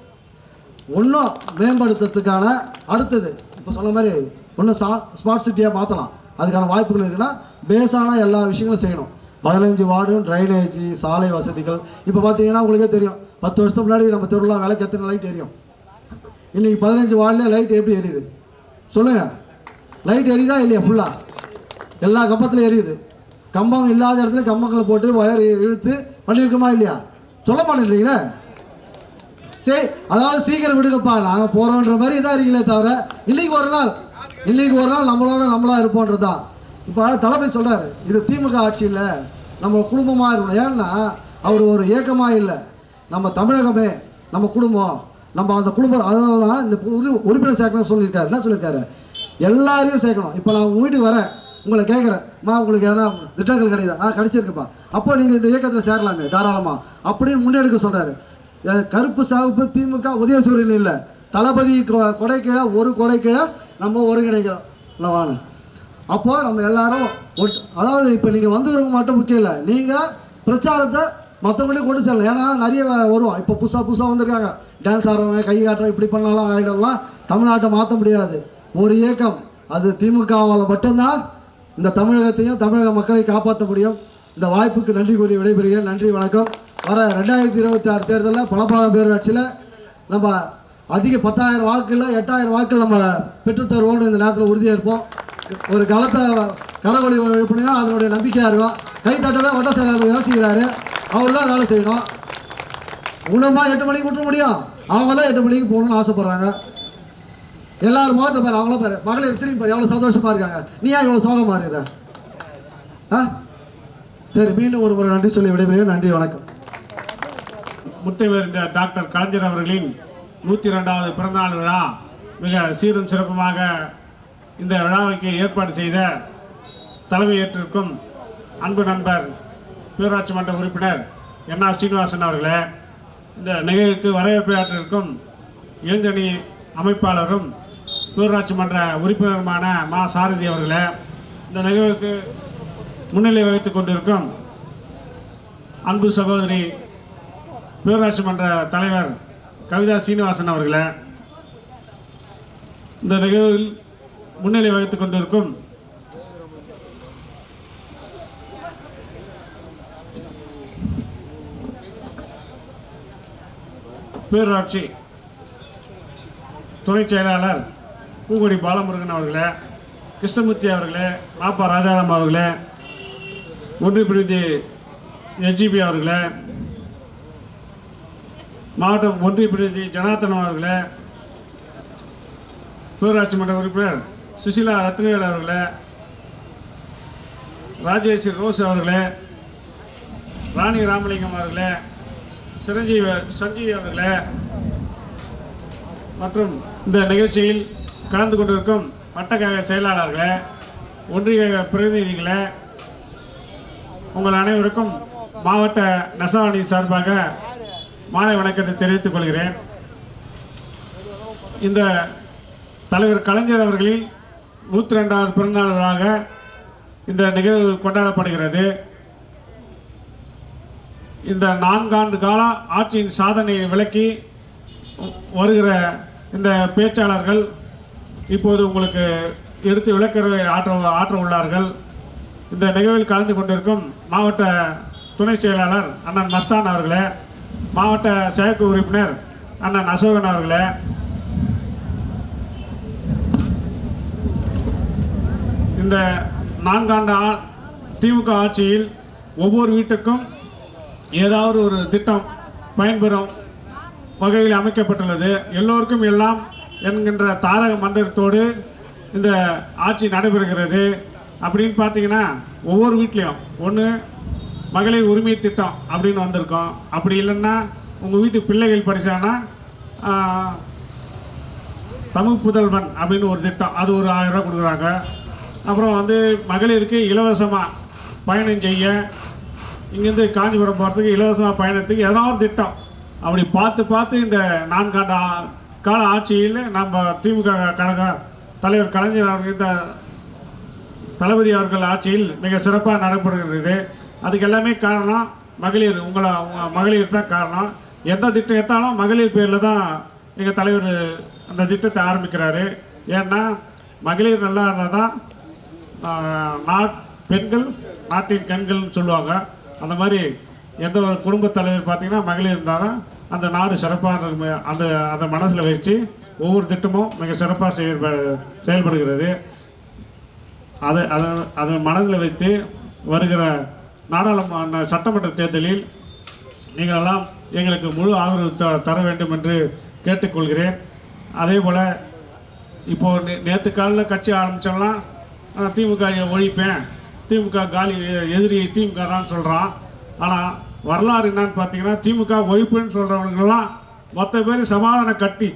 இன்னும் மேம்படுத்துறதுக்கான அடுத்தது இப்போ சொன்ன மாதிரி இன்னும் ஸ்மார்ட் சிட்டியாக மாற்றலாம். அதுக்கான வாய்ப்புகள் இருக்குன்னா பேஸான எல்லா விஷயங்களும் செய்யணும். 15 வார்டும் ட்ரைனேஜ், சாலை வசதிகள். இப்போ பார்த்தீங்கன்னா உங்களுக்கே தெரியும், 10 வருஷத்துக்கு முன்னாடி நம்ம தெருலாம் வேலைக்கு எத்தனை லைட் எரியும். இன்றைக்கி 15 வார்டில் லைட் எப்படி எரியுது சொல்லுங்கள்? லைட் எரியுதா இல்லையா? ஃபுல்லாக எல்லா கம்பத்துலையும் எரியுது. கம்பம் இல்லாத இடத்துல கம்பங்களை போட்டு ஒயர் இழுத்து பண்ணியிருக்கோமா இல்லையா? சொல்ல மாட்டேங்கிறீங்களே. சரி, அதாவது சீக்கிரம் விடுங்கப்பா, நாங்கள் போகிறோன்ற மாதிரி இதாக இருக்கீங்களே தவிர இன்றைக்கி ஒரு நாள் நம்மளாக இருப்போன்றதான். இப்போ தலைமை சொல்கிறாரு, இது திமுக ஆட்சி இல்லை, நம்ம குடும்பமாக இருக்கணும். ஏன்னா அவர் ஒரு இயக்கமாக இல்லை, நம்ம தமிழகமே நம்ம குடும்பம், நம்ம அந்த குடும்பம். அதனால தான் இந்த உறுப்பினர் சேர்க்கணும்னு சொல்லியிருக்காரு. என்ன சொல்லியிருக்காரு? எல்லாரையும் சேர்க்கணும். இப்போ நான் உங்கள் வீட்டுக்கு வரேன், உங்களை கேட்குறேன், உங்களுக்கு எதனா திட்டங்கள் கிடையாது? கிடைச்சிருக்குப்பா, அப்போ நீங்கள் இந்த இயக்கத்தில் சேரலாமே தாராளமாக அப்படின்னு முன்னெடுக்க சொல்கிறாரு. கருப்பு சாகுப்பு திமுக உதயசூரியன் இல்லை, தளபதி கொடை கீழே ஒரு கொடை கீழே நம்ம ஒருங்கிணைக்கிறோம் இல்லவானு. அப்போ நம்ம எல்லாரும் அதாவது இப்போ நீங்கள் வந்துக்கிறவங்க மட்டும் முக்கியம் இல்லை, நீங்கள் பிரச்சாரத்தை மற்றவங்களையும் கொண்டு செல்லலாம். ஏன்னா நிறைய வரும். இப்போ புதுசாக வந்திருக்காங்க, டான்ஸ் ஆடுறவங்க, கை காட்டுறவங்க, இப்படி பண்ணலாம் ஆகிடலாம். தமிழ்நாட்டை மாற்ற முடியாது. ஒரு இயக்கம், அது திமுகவால் மட்டும்தான் இந்த தமிழகத்தையும் தமிழக மக்களை காப்பாற்ற முடியும். இந்த வாய்ப்புக்கு நன்றி கூறி விடைபெறுகிறேன். நன்றி, வணக்கம். வர 2026 தேர்தலில் பணப்பாக்கம் பேரூராட்சியில் நம்ம அதிக 10,000 வாக்குல 8,000 வாக்குகள் நம்ம பெற்றுத்தருவோம்னு இந்த நேரத்தில் உறுதியாக இருப்போம். ஒரு காலத்தை கரகொலி எழுப்பினா அதனுடைய நம்பிக்கையாக இருக்கும். கைத்தட்டவே வட்ட செயலாளர் யோசிக்கிறாரு, அவர் தான் வேலை செய்யணும். உணமா 8 மணிக்கு விட்டுற முடியும், அவங்க தான் 8 மணிக்கு போகணும்னு ஆசைப்படுறாங்க. எல்லாரும் முகத்தை பாரு, அவங்கள பாரு, மகளிர் திரும்பி பாரு, எவ்வளோ சந்தோஷமாக இருக்காங்க. நீ ஏன் இவ்வளோ சோகமாக இருக்கிற? சரி, மீண்டும் ஒரு முறை நன்றி சொல்லி விடைபெறுகிறேன். நன்றி, வணக்கம். முத்தமிழ் டாக்டர் கலைஞர் அவர்களின் 102வது பிறந்தநாள் விழா மிக சீரும் சிறப்புமாக இந்த விழாவுக்கு ஏற்பாடு செய்த தலைமையேற்றிருக்கும் அன்பு நண்பர் பேரூராட்சி மன்ற உறுப்பினர் என்ஆர் சீனிவாசன் அவர்களே, இந்த நிகழ்வுக்கு வரவேற்பாற்றிருக்கும் இளைஞரணி அமைப்பாளரும் பேரூராட்சி மன்ற உறுப்பினருமான மா சாரதி அவர்களே, இந்த நிகழ்வுக்கு முன்னிலை வகித்துக் கொண்டிருக்கும் அன்பு சகோதரி பேரூராட்சி மன்ற தலைவர் கவிதா சீனிவாசன் அவர்களே, இந்த நிகழ்வில் முன்னிலை வகித்துக் கொண்டிருக்கும் பேரூராட்சி துணை செயலாளர் பூங்கொடி பாலமுருகன் அவர்களே, கிருஷ்ணமூர்த்தி அவர்களே, மாப்பா ராஜாராம் அவர்களே, ஒன்றிய பிரதி எஸ்ஜிபி அவர்களே, மாவட்ட ஒன்றிய பிரதி ஜனார்த்தனம் அவர்களே, பேரூராட்சி மன்ற உறுப்பினர் சுசிலா ரத்னவேல் அவர்களே, ராஜேஸ்வரி ரோஸ் அவர்களே, ராணி ராமலிங்கம் அவர்களே, சஞ்சீவி அவர்களே மற்றும் இந்த நிகழ்ச்சியில் கலந்து கொண்டிருக்கும் வட்டக்கழக செயலாளர்களே, ஒன்றிய பிரதிநிதிகளே, உங்கள் அனைவருக்கும் மாவட்ட நெசவாணி சார்பாக மாலை வணக்கத்தை தெரிவித்துக் கொள்கிறேன். இந்த தலைவர் கலைஞர் அவர்களின் 102வது பிறந்தநாள் விழாவாக இந்த நிகழ்வு கொண்டாடப்படுகிறது. இந்த 4 ஆண்டு கால ஆட்சியின் சாதனையை விளக்கி வருகிற இந்த பேச்சாளர்கள் இப்போது உங்களுக்கு எடுத்து விளக்கரை ஆற்ற உள்ளார்கள். இந்த நிகழ்வில் கலந்து கொண்டிருக்கும் மாவட்ட துணை செயலாளர் அண்ணன் மஸ்தான் அவர்களே, மாவட்ட செயற்குழு உறுப்பினர் அண்ணன் அசோகன் அவர்களே, இந்த 4 ஆண்டு திமுக ஆட்சியில் ஒவ்வொரு வீட்டுக்கும் ஏதாவது ஒரு திட்டம் பயன்பெறும் வகையில் அமைக்கப்பட்டுள்ளது. எல்லோருக்கும் எல்லாம் என்கின்ற தாரக மந்திரத்தோடு இந்த ஆட்சி நடைபெறுகிறது. அப்படின்னு பார்த்தீங்கன்னா ஒவ்வொரு வீட்லேயும் ஒன்று மகளிர் உரிமை திட்டம் அப்படின்னு வந்திருக்கோம். அப்படி இல்லைன்னா உங்கள் வீட்டு பிள்ளைகள் படித்தாங்கன்னா தமிழ் புதல்வன் அப்படின்னு ஒரு திட்டம், அது ஒரு 1000 ரூபா கொடுக்குறாங்க. அப்புறம் மகளிருக்கு இலவசமாக பயணம் செய்ய, இங்கேருந்து காஞ்சிபுரம் போகிறதுக்கு இலவசமாக பயணத்துக்கு எதனா ஒரு திட்டம். அப்படி பார்த்து இந்த 4 ஆண்டு கால ஆட்சியில் நம்ம திமுக கழக தலைவர் கலைஞர் அவர்கள் தளபதி அவர்கள் ஆட்சியில் மிக சிறப்பாக நடைபெறுகிறது. அதுக்கு எல்லாமே காரணம் மகளிர், மகளிர் தான் காரணம். எந்த திட்டம் எடுத்தாலும் மகளிர் பேரில் தான் எங்கள் தலைவர் அந்த திட்டத்தை ஆரம்பிக்கிறாரு. ஏன்னா மகளிர் நல்லா இருந்தால் தான் பெண்கள் நாட்டின் கண்கள்னு சொல்லுவாங்க. அந்த மாதிரி எந்த ஒரு குடும்பத் தலைவர் பார்த்திங்கன்னா மகளிர் இருந்தால் தான் அந்த நாடு சிறப்பாக அந்த மனசில் வச்சு ஒவ்வொரு திட்டமும் மிக சிறப்பாக செயல்படுகிறது. அதை மனதில் வைத்து வருகிற நாடாளுமன்ற சட்டமன்ற தேர்தலில் நீங்களெல்லாம் எங்களுக்கு முழு ஆதரவு தர வேண்டும் என்று கேட்டுக்கொள்கிறேன். அதே போல் இப்போது நேற்று காலையில் கட்சி ஆரம்பித்தோம்னா திமுக ஒழிப்பேன், திமுக காலி, எதிரி திமுக தான் சொல்கிறான். ஆனால் வரலாறு என்னன்னு பார்த்தீங்கன்னா திமுக ஒழிப்புன்னு சொல்கிறவங்களுக்கெல்லாம் மொத்த பேர் சமாதானம் கட்டி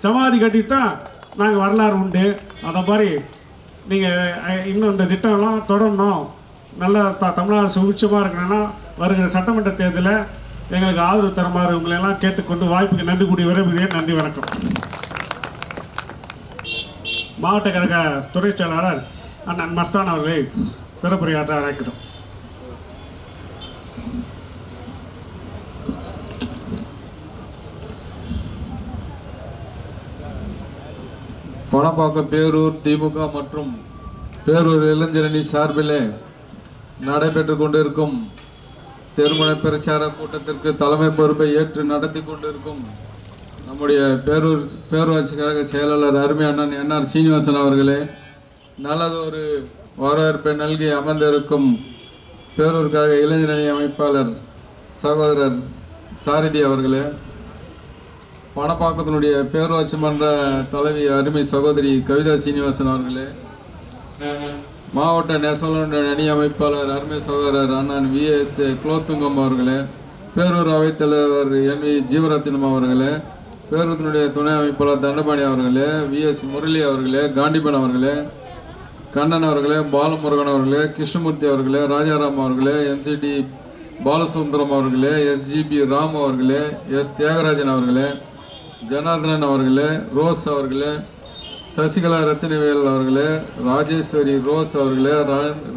சமாதி கட்டிட்டு தான் நாங்கள் வரலாறு உண்டு. அந்த மாதிரி நீங்கள் இன்னும் இந்த திட்டம்லாம் தொடரணும், நல்லா தமிழ்நாடு சுபிட்சமாக இருக்கணும்னா வருகிற சட்டமன்ற தேர்தலில் எங்களுக்கு ஆதரவு தருமாறு உங்களையெல்லாம் கேட்டுக்கொண்டு வாய்ப்புக்கு நன்றி கூடி விரைவுகிறேன். நன்றி, வணக்கம். மாவட்ட கழக துணை செயலாளர் அண்ணன் மஸ்தான் அவர்களை சிறப்புரையாற்ற அழைக்கிறோம். பணப்பாக்கம் பேரூர் திமுக மற்றும் பேரூர் இளைஞரணி சார்பிலே நடைபெற்று கொண்டிருக்கும் தெருமுனை பிரச்சார கூட்டத்திற்கு தலைமை பொறுப்பை ஏற்று நடத்தி கொண்டிருக்கும் நம்முடைய பேரூராட்சி கழக செயலாளர் அருமை அண்ணன் NR சீனிவாசன் அவர்களே, நல்லது ஒரு வரவேற்பை நல்கி அமர்ந்திருக்கும் பேரூர் கழக இளைஞரணி அமைப்பாளர் சகோதரர் சாரதி அவர்களே, பணப்பாக்கத்தினுடைய பேரூராட்சி மன்ற தலைவி அருமை சகோதரி கவிதா சீனிவாசன் அவர்களே, மாவட்ட நெசவாளர் அணி அமைப்பாளர் அருமை சகோதரர் அண்ணன் VS குலோத்துங்கம் அவர்களே, பேரூர் அவைத்தலைவர் NV ஜீவரத்தினம் அவர்களே, பேரூரத்தினுடைய துணை அமைப்பாளர் தண்டபாணி அவர்களே, VS முரளி அவர்களே, காண்டிபன் அவர்களே, கண்ணன் அவர்களே, பாலமுருகன் அவர்களே, கிருஷ்ணமூர்த்தி அவர்களே, ராஜாராம் அவர்களே, MCD பாலசுந்தரம் அவர்களே, SGB ராம் அவர்களே, S தியாகராஜன் அவர்களே, ஜனார்தனன் அவர்களே, ரோஸ் அவர்களே, சசிகலா ரத்தினவேல் அவர்களே, ராஜேஸ்வரி ரோஸ் அவர்களே,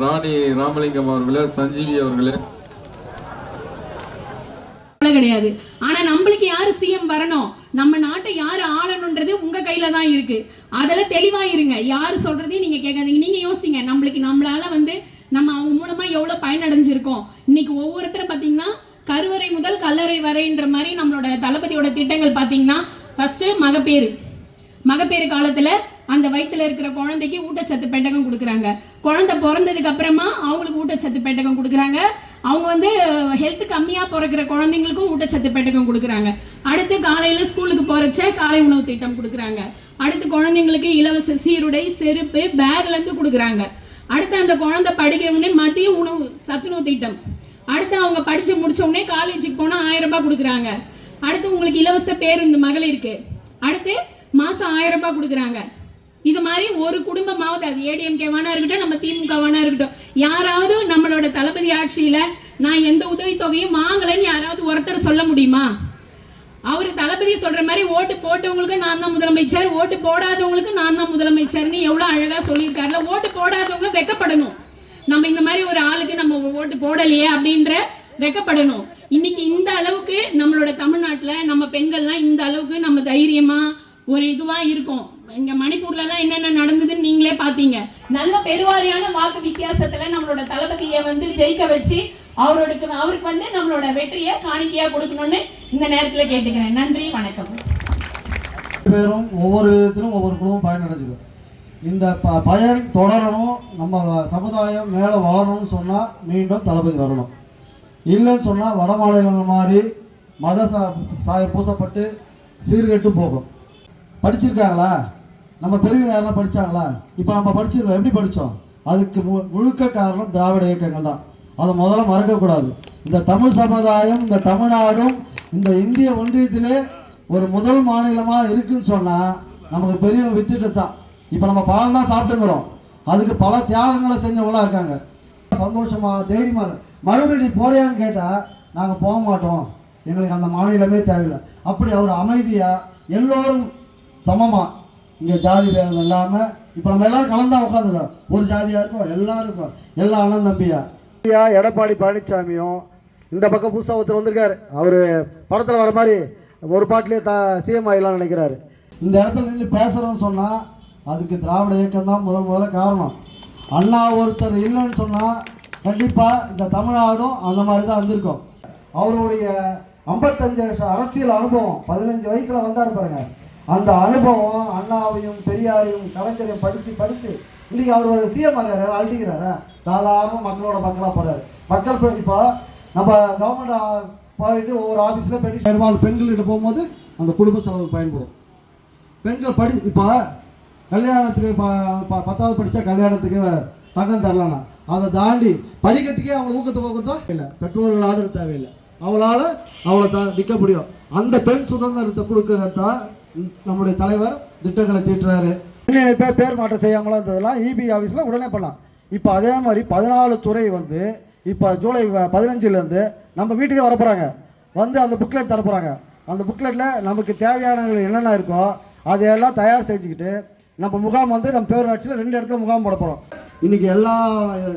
ராணி ராமலிங்கம் அவர்களே, சஞ்சீவி அவர்களே, கிடையாது. ஆனால் நம்மளுக்கு யார் சிஎம் வரணும், நம்ம நாட்டை யார் ஆளணுன்றது உங்கள் கையில் தான் இருக்குது. அதில் தெளிவாக இருங்க. யார் சொல்கிறதையும் நீங்கள் கேட்காதீங்க. நீங்கள் யோசிங்க, நம்மளால் நம்ம அவங்க மூலமாக எவ்வளோ பயனடைஞ்சிருக்கோம். இன்னைக்கு ஒவ்வொருத்தரும் பார்த்தீங்கன்னா கருவறை முதல் கல்லறை வரைன்ற மாதிரி நம்மளோட தளபதியோட திட்டங்கள் பார்த்தீங்கன்னா, ஃபஸ்ட்டு மகப்பேறு காலத்தில் அந்த வயிற்றில் இருக்கிற குழந்தைக்கு ஊட்டச்சத்து பெட்டகம் கொடுக்குறாங்க. குழந்தை பிறந்ததுக்கு அப்புறமா அவங்களுக்கு ஊட்டச்சத்து பெட்டகம் கொடுக்குறாங்க. அவங்க ஹெல்த் கம்மியாக பிறக்கிற குழந்தைங்களுக்கும் ஊட்டச்சத்து பெட்டகம் கொடுக்குறாங்க. அடுத்து காலையில் ஸ்கூலுக்கு போகிறச்ச காலை உணவு திட்டம் கொடுக்குறாங்க. அடுத்து குழந்தைங்களுக்கு இலவச சீருடை, செருப்பு, பேக்லேருந்து கொடுக்குறாங்க. அடுத்து அந்த குழந்தை படிக்க உடனே மதிய உணவு சத்துணவு திட்டம். அடுத்து அவங்க படித்து முடிச்ச உடனே காலேஜுக்கு போனால் 1000 ரூபாய் கொடுக்குறாங்க. அடுத்து உங்களுக்கு இலவச பேருந்து மகளிருக்கு. அடுத்து மாதம் 1000 ரூபாய் கொடுக்குறாங்க. இது மாதிரி ஒரு குடும்பமாவது, அது ஏடிஎம்கேவானா இருக்கட்டும், நம்ம திமுகவானா இருக்கட்டும், யாராவது நம்மளோட தளபதி ஆட்சியில் நான் எந்த உதவித்தொகையும் வாங்கலைன்னு யாராவது ஒருத்தர் சொல்ல முடியுமா? அவர் தளபதி சொல்கிற மாதிரி ஓட்டு போட்டவங்களுக்கு நான் தான் முதலமைச்சர், ஓட்டு போடாதவங்களுக்கு நான் தான் முதலமைச்சர்னு எவ்வளோ அழகாக சொல்லியிருக்காருல. ஓட்டு போடாதவங்க வெக்கப்படணும். நம்ம இந்த மாதிரி ஒரு ஆளுக்கு நம்ம ஓட்டு போடலையே அப்படின்ற வெக்கப்படணும். இன்னைக்கு இந்த அளவுக்கு நம்மளோட தமிழ்நாட்டில் நம்ம பெண்கள்லாம் இந்த அளவுக்கு நம்ம தைரியமாக ஒரு இதுவாக இருக்கும். இங்கே மணிப்பூர்லலாம் என்னென்ன நடந்ததுன்னு நீங்களே பார்த்தீங்க. நல்ல பெருவாரியான வாக்கு வித்தியாசத்தில் நம்மளோட தளபதியை ஜெயிக்க வச்சு அவருக்கு நம்மளோட வெற்றியை காணிக்கையாக கொடுக்கணும்னு இந்த நேரத்தில் கேட்டுக்கிறேன். நன்றி, வணக்கம். பேரும் ஒவ்வொரு விதத்திலும் ஒவ்வொரு குழுவும் பயனடைஞ்சிடும். இந்த பயன் தொடரணும், நம்ம சமுதாயம் மேலே வளரணும்னு சொன்னால் மீண்டும் தளபதி வரணும். இல்லைன்னு சொன்னால் வட மாநிலங்கள் மாதிரி மத சாயம் பூசப்பட்டு சீர்கெட்டு போகும். படிச்சிருக்காங்களா? நம்ம பெரியவங்க யாரெல்லாம் படித்தாங்களா? இப்போ நம்ம படிச்சிருக்கோம். எப்படி படித்தோம்? அதுக்கு முழுக்க காரணம் திராவிட இயக்கங்கள் தான். அதை முதல்ல மறக்கக்கூடாது. இந்த தமிழ் சமுதாயம், இந்த தமிழ்நாடும் இந்த இந்திய ஒன்றியத்திலே ஒரு முதல் மாநிலமாக இருக்குன்னு சொன்னால் நமக்கு பெரியவங்க வித்துட்டு தான். இப்போ நம்ம பழம் தான் சாப்பிட்டுங்கிறோம். அதுக்கு பல தியாகங்களை செஞ்சவங்களாம் இருக்காங்க. சந்தோஷமாக தைரியமாக மறுபடியும் நீ போறியான்னு கேட்டால் நாங்கள் போக மாட்டோம், எங்களுக்கு அந்த மாநிலமே தேவையில்லை. அப்படி அவர் அமைதியாக எல்லோரும் சமமாக, இங்கே ஜாதி பேதம் இல்லாமல் இப்போ நம்ம எல்லோரும் கலந்தா உட்காந்துருக்கோம். ஒரு ஜாதியாக இருக்கும், எல்லாருக்கும் எல்லா அண்ணன் தம்பியா. எடப்பாடி பழனிசாமியும் இந்த பக்கம் புதுசாக ஒருத்தர் வந்திருக்காரு. அவர் படத்தில் வர மாதிரி ஒரு பாட்டிலே சிஎம் ஆகிடலாம்னு நினைக்கிறாரு. இந்த இடத்துல நின்று பேசுகிறோன்னு சொன்னால் அதுக்கு திராவிட இயக்கம் தான் முதல்ல காரணம். அண்ணா ஒருத்தர் இல்லைன்னு சொன்னால் கண்டிப்பாக இந்த தமிழ்நாடும் அந்த மாதிரி தான் வந்திருக்கும். அவருடைய 55 வருஷம் அரசியல் அனுபவம், 15 வயசில் வந்தார் பாருங்க. அந்த அனுபவம் அண்ணாவையும் பெரியாரையும் கலைஞரையும் படித்து இன்றைக்கி அவர் ஒரு சிஎம் ஆகிறாரு, அழட்டிக்கிறாரு. சாதாரண மக்களாக போகிறாரு. மக்கள் இப்போ நம்ம கவர்மெண்ட் போயிட்டு ஒவ்வொரு ஆஃபீஸில் பெட்டிஷன் அது பெண்கள்கிட்ட போகும்போது அந்த குடும்ப செலவு பயன்படும். பெண்கள் இப்போ கல்யாணத்துக்கு 10வது படித்தா கல்யாணத்துக்கு தங்கம் தரலாம்னா அதை தாண்டி படிக்கிறதுக்கே அவங்க ஊக்கத்தை கொடுத்தா இல்லை, பெற்றோர்கள் ஆதரவு தேவையில்லை. அவளால் அவளை நிற்க முடியும். அந்த பெண் சுதந்திரத்தை கொடுக்கறதான் நம்முடைய தலைவர் திட்டங்களை தீட்டுறாரு. பேர் மாற்றம் செய்யாமலாம் இருந்ததெல்லாம் இபி ஆஃபீஸில் உடனே பண்ணலாம். இப்போ அதே மாதிரி 14 துறை இப்போ ஜூலை 15லேருந்து நம்ம வீட்டுக்கே வரப்போகிறாங்க. அந்த புக்லெட் தரப்போகிறாங்க. அந்த புக்லெட்டில் நமக்கு தேவையானவர்கள் என்னென்ன இருக்கோ அதையெல்லாம் தயார் செஞ்சுக்கிட்டு நம்ம முகாம் நம்ம பேரூராட்சியில் 2 இடத்துல முகாம் போட போகிறோம். இன்றைக்கி எல்லா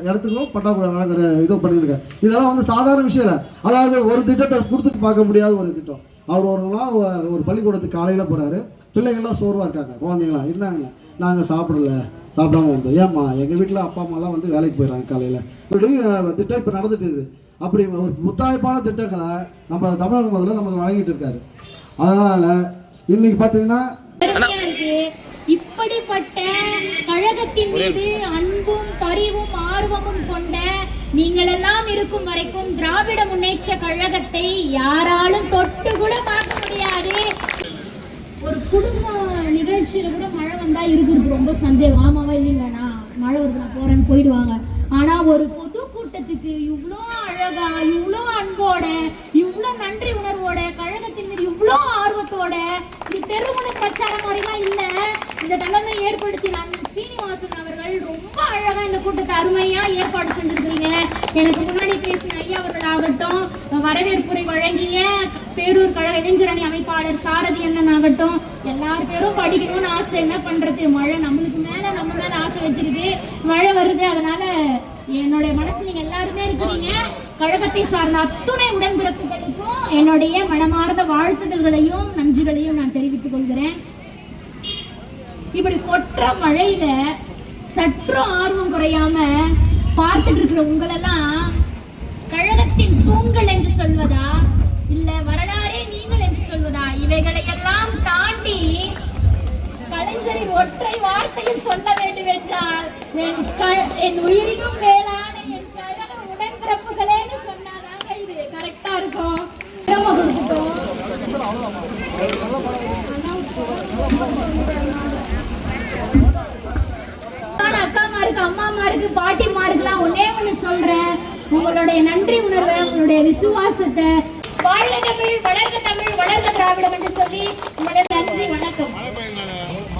இடத்துக்கும் பட்டாக்குறை வழங்குற இது பண்ணியிருக்கேன். இதெல்லாம் சாதாரண விஷயம் இல்லை. அதாவது ஒரு திட்டத்தை கொடுத்துட்டு பார்க்க முடியாத ஒரு திட்டம். அவர் ஒரு நாள் ஒரு பள்ளிக்கூடத்துக்கு காலையில் போகிறாரு. பிள்ளைங்கள்லாம் சோர்வாக இருக்காங்க, குழந்தைங்களாம் இருந்தாங்க. நாங்கள் சாப்பிடாம வந்தோம். ஏம்மா, எங்கள் வீட்டில் அப்பா அம்மாலாம் வேலைக்கு போயிடறாங்க காலையில். திட்டம் இப்போ நடந்துட்டு இருக்குது. அப்படி ஒரு முத்தாய்ப்பான திட்டங்களை நம்ம தமிழக முதல்ல நமக்கு வழங்கிட்டு இருக்காரு. அதனால் இன்னைக்கு பார்த்தீங்கன்னா இப்படிப்பட்ட கழகத்தின் மீது அன்பும் பரிவும் ஆர்வமும் கொண்ட நீங்கள் எல்லாம் இருக்கும் வரைக்கும் திராவிட முன்னேற்ற கழகத்தை யாராலும் தொட்டு கூட பார்க்க முடியாது. ஒரு குடும்ப நிகழ்ச்சியில கூட மழை வந்தா இருக்கிறது ரொம்ப சந்தேகம். ஆமாவா இல்லைங்களா? மழை வருது, நான் போறேன்னு போயிடுவாங்க. ஆனா ஒரு பொது கூட்டத்துக்கு இவ்வளோ அழகா, இவ்வளோ அன்போட, இவ்வளோ நன்றி உணர்வோட, கழகத்தின் மீது இவ்வளோ ஆர்வத்தோட, இது தெருமுனை பிரச்சாரம் மாதிரிலாம் இல்லை. இந்த தலைமை ஏற்படுத்தி சீனிவாசன் அவர்கள் ரொம்ப அழகா இந்த கூட்டத்தை அருமையா ஏற்பாடு செஞ்சிருக்கிறீங்க. எனக்கு முன்னாடி பேசின ஐயா அவர்கள் ஆகட்டும், வரவேற்புரை வழங்கிய பேரூர் கழக இளைஞரணி அமைப்பாளர் சாரதி அண்ணன் ஆகட்டும், எல்லார் பேரும் படிக்கணும்னு ஆசை. என்ன பண்றது, மழை நம்மளுக்கு நம்ம மேல ஆசை வச்சிருக்கு. மழை வருது, அதனால என்னுடைய மனசு நீங்க எல்லாருமே இருக்கிறீங்க. கழகத்தை சார்ந்த அத்துணை உடன்பிறப்புகளுக்கும் என்னுடைய மனமார்ந்த வாழ்த்துதல்களையும் நன்றிகளையும் நான் தெரிவித்துக் கொள்கிறேன். இப்படி கொற்ற மழையில சற்றும் ஆர்வம் குறையாம பார்த்துட்டு இருக்கிற உங்களெல்லாம் கழகத்தின் தூண்கள் என்று சொல்வதா இல்ல வரலாறே நீங்கள் என்று சொல்வதா, இவைகளை எல்லாம் தாண்டி கலைஞரின் ஒற்றை வார்த்தையில் சொல்ல வேண்டும் என்றால் என் உயிரினும் மேலான என் கழக உடன்பிறப்புகளேன்னு சொன்னாதாங்க இது கரெக்டா இருக்கும். அக்காமாருக்கு, அம்மாமாருக்கு, பாட்டிமாருக்குலாம் ஒன்னே ஒண்ணு சொல்றேன், உங்களுடைய நன்றி உணர்வை, உங்களுடைய விசுவாசத்தை, வாழ்க தமிழ், வளர்க தமிழ், வளர்க திராவிடம் என்று சொல்லி உங்களை நன்றி, வணக்கம்.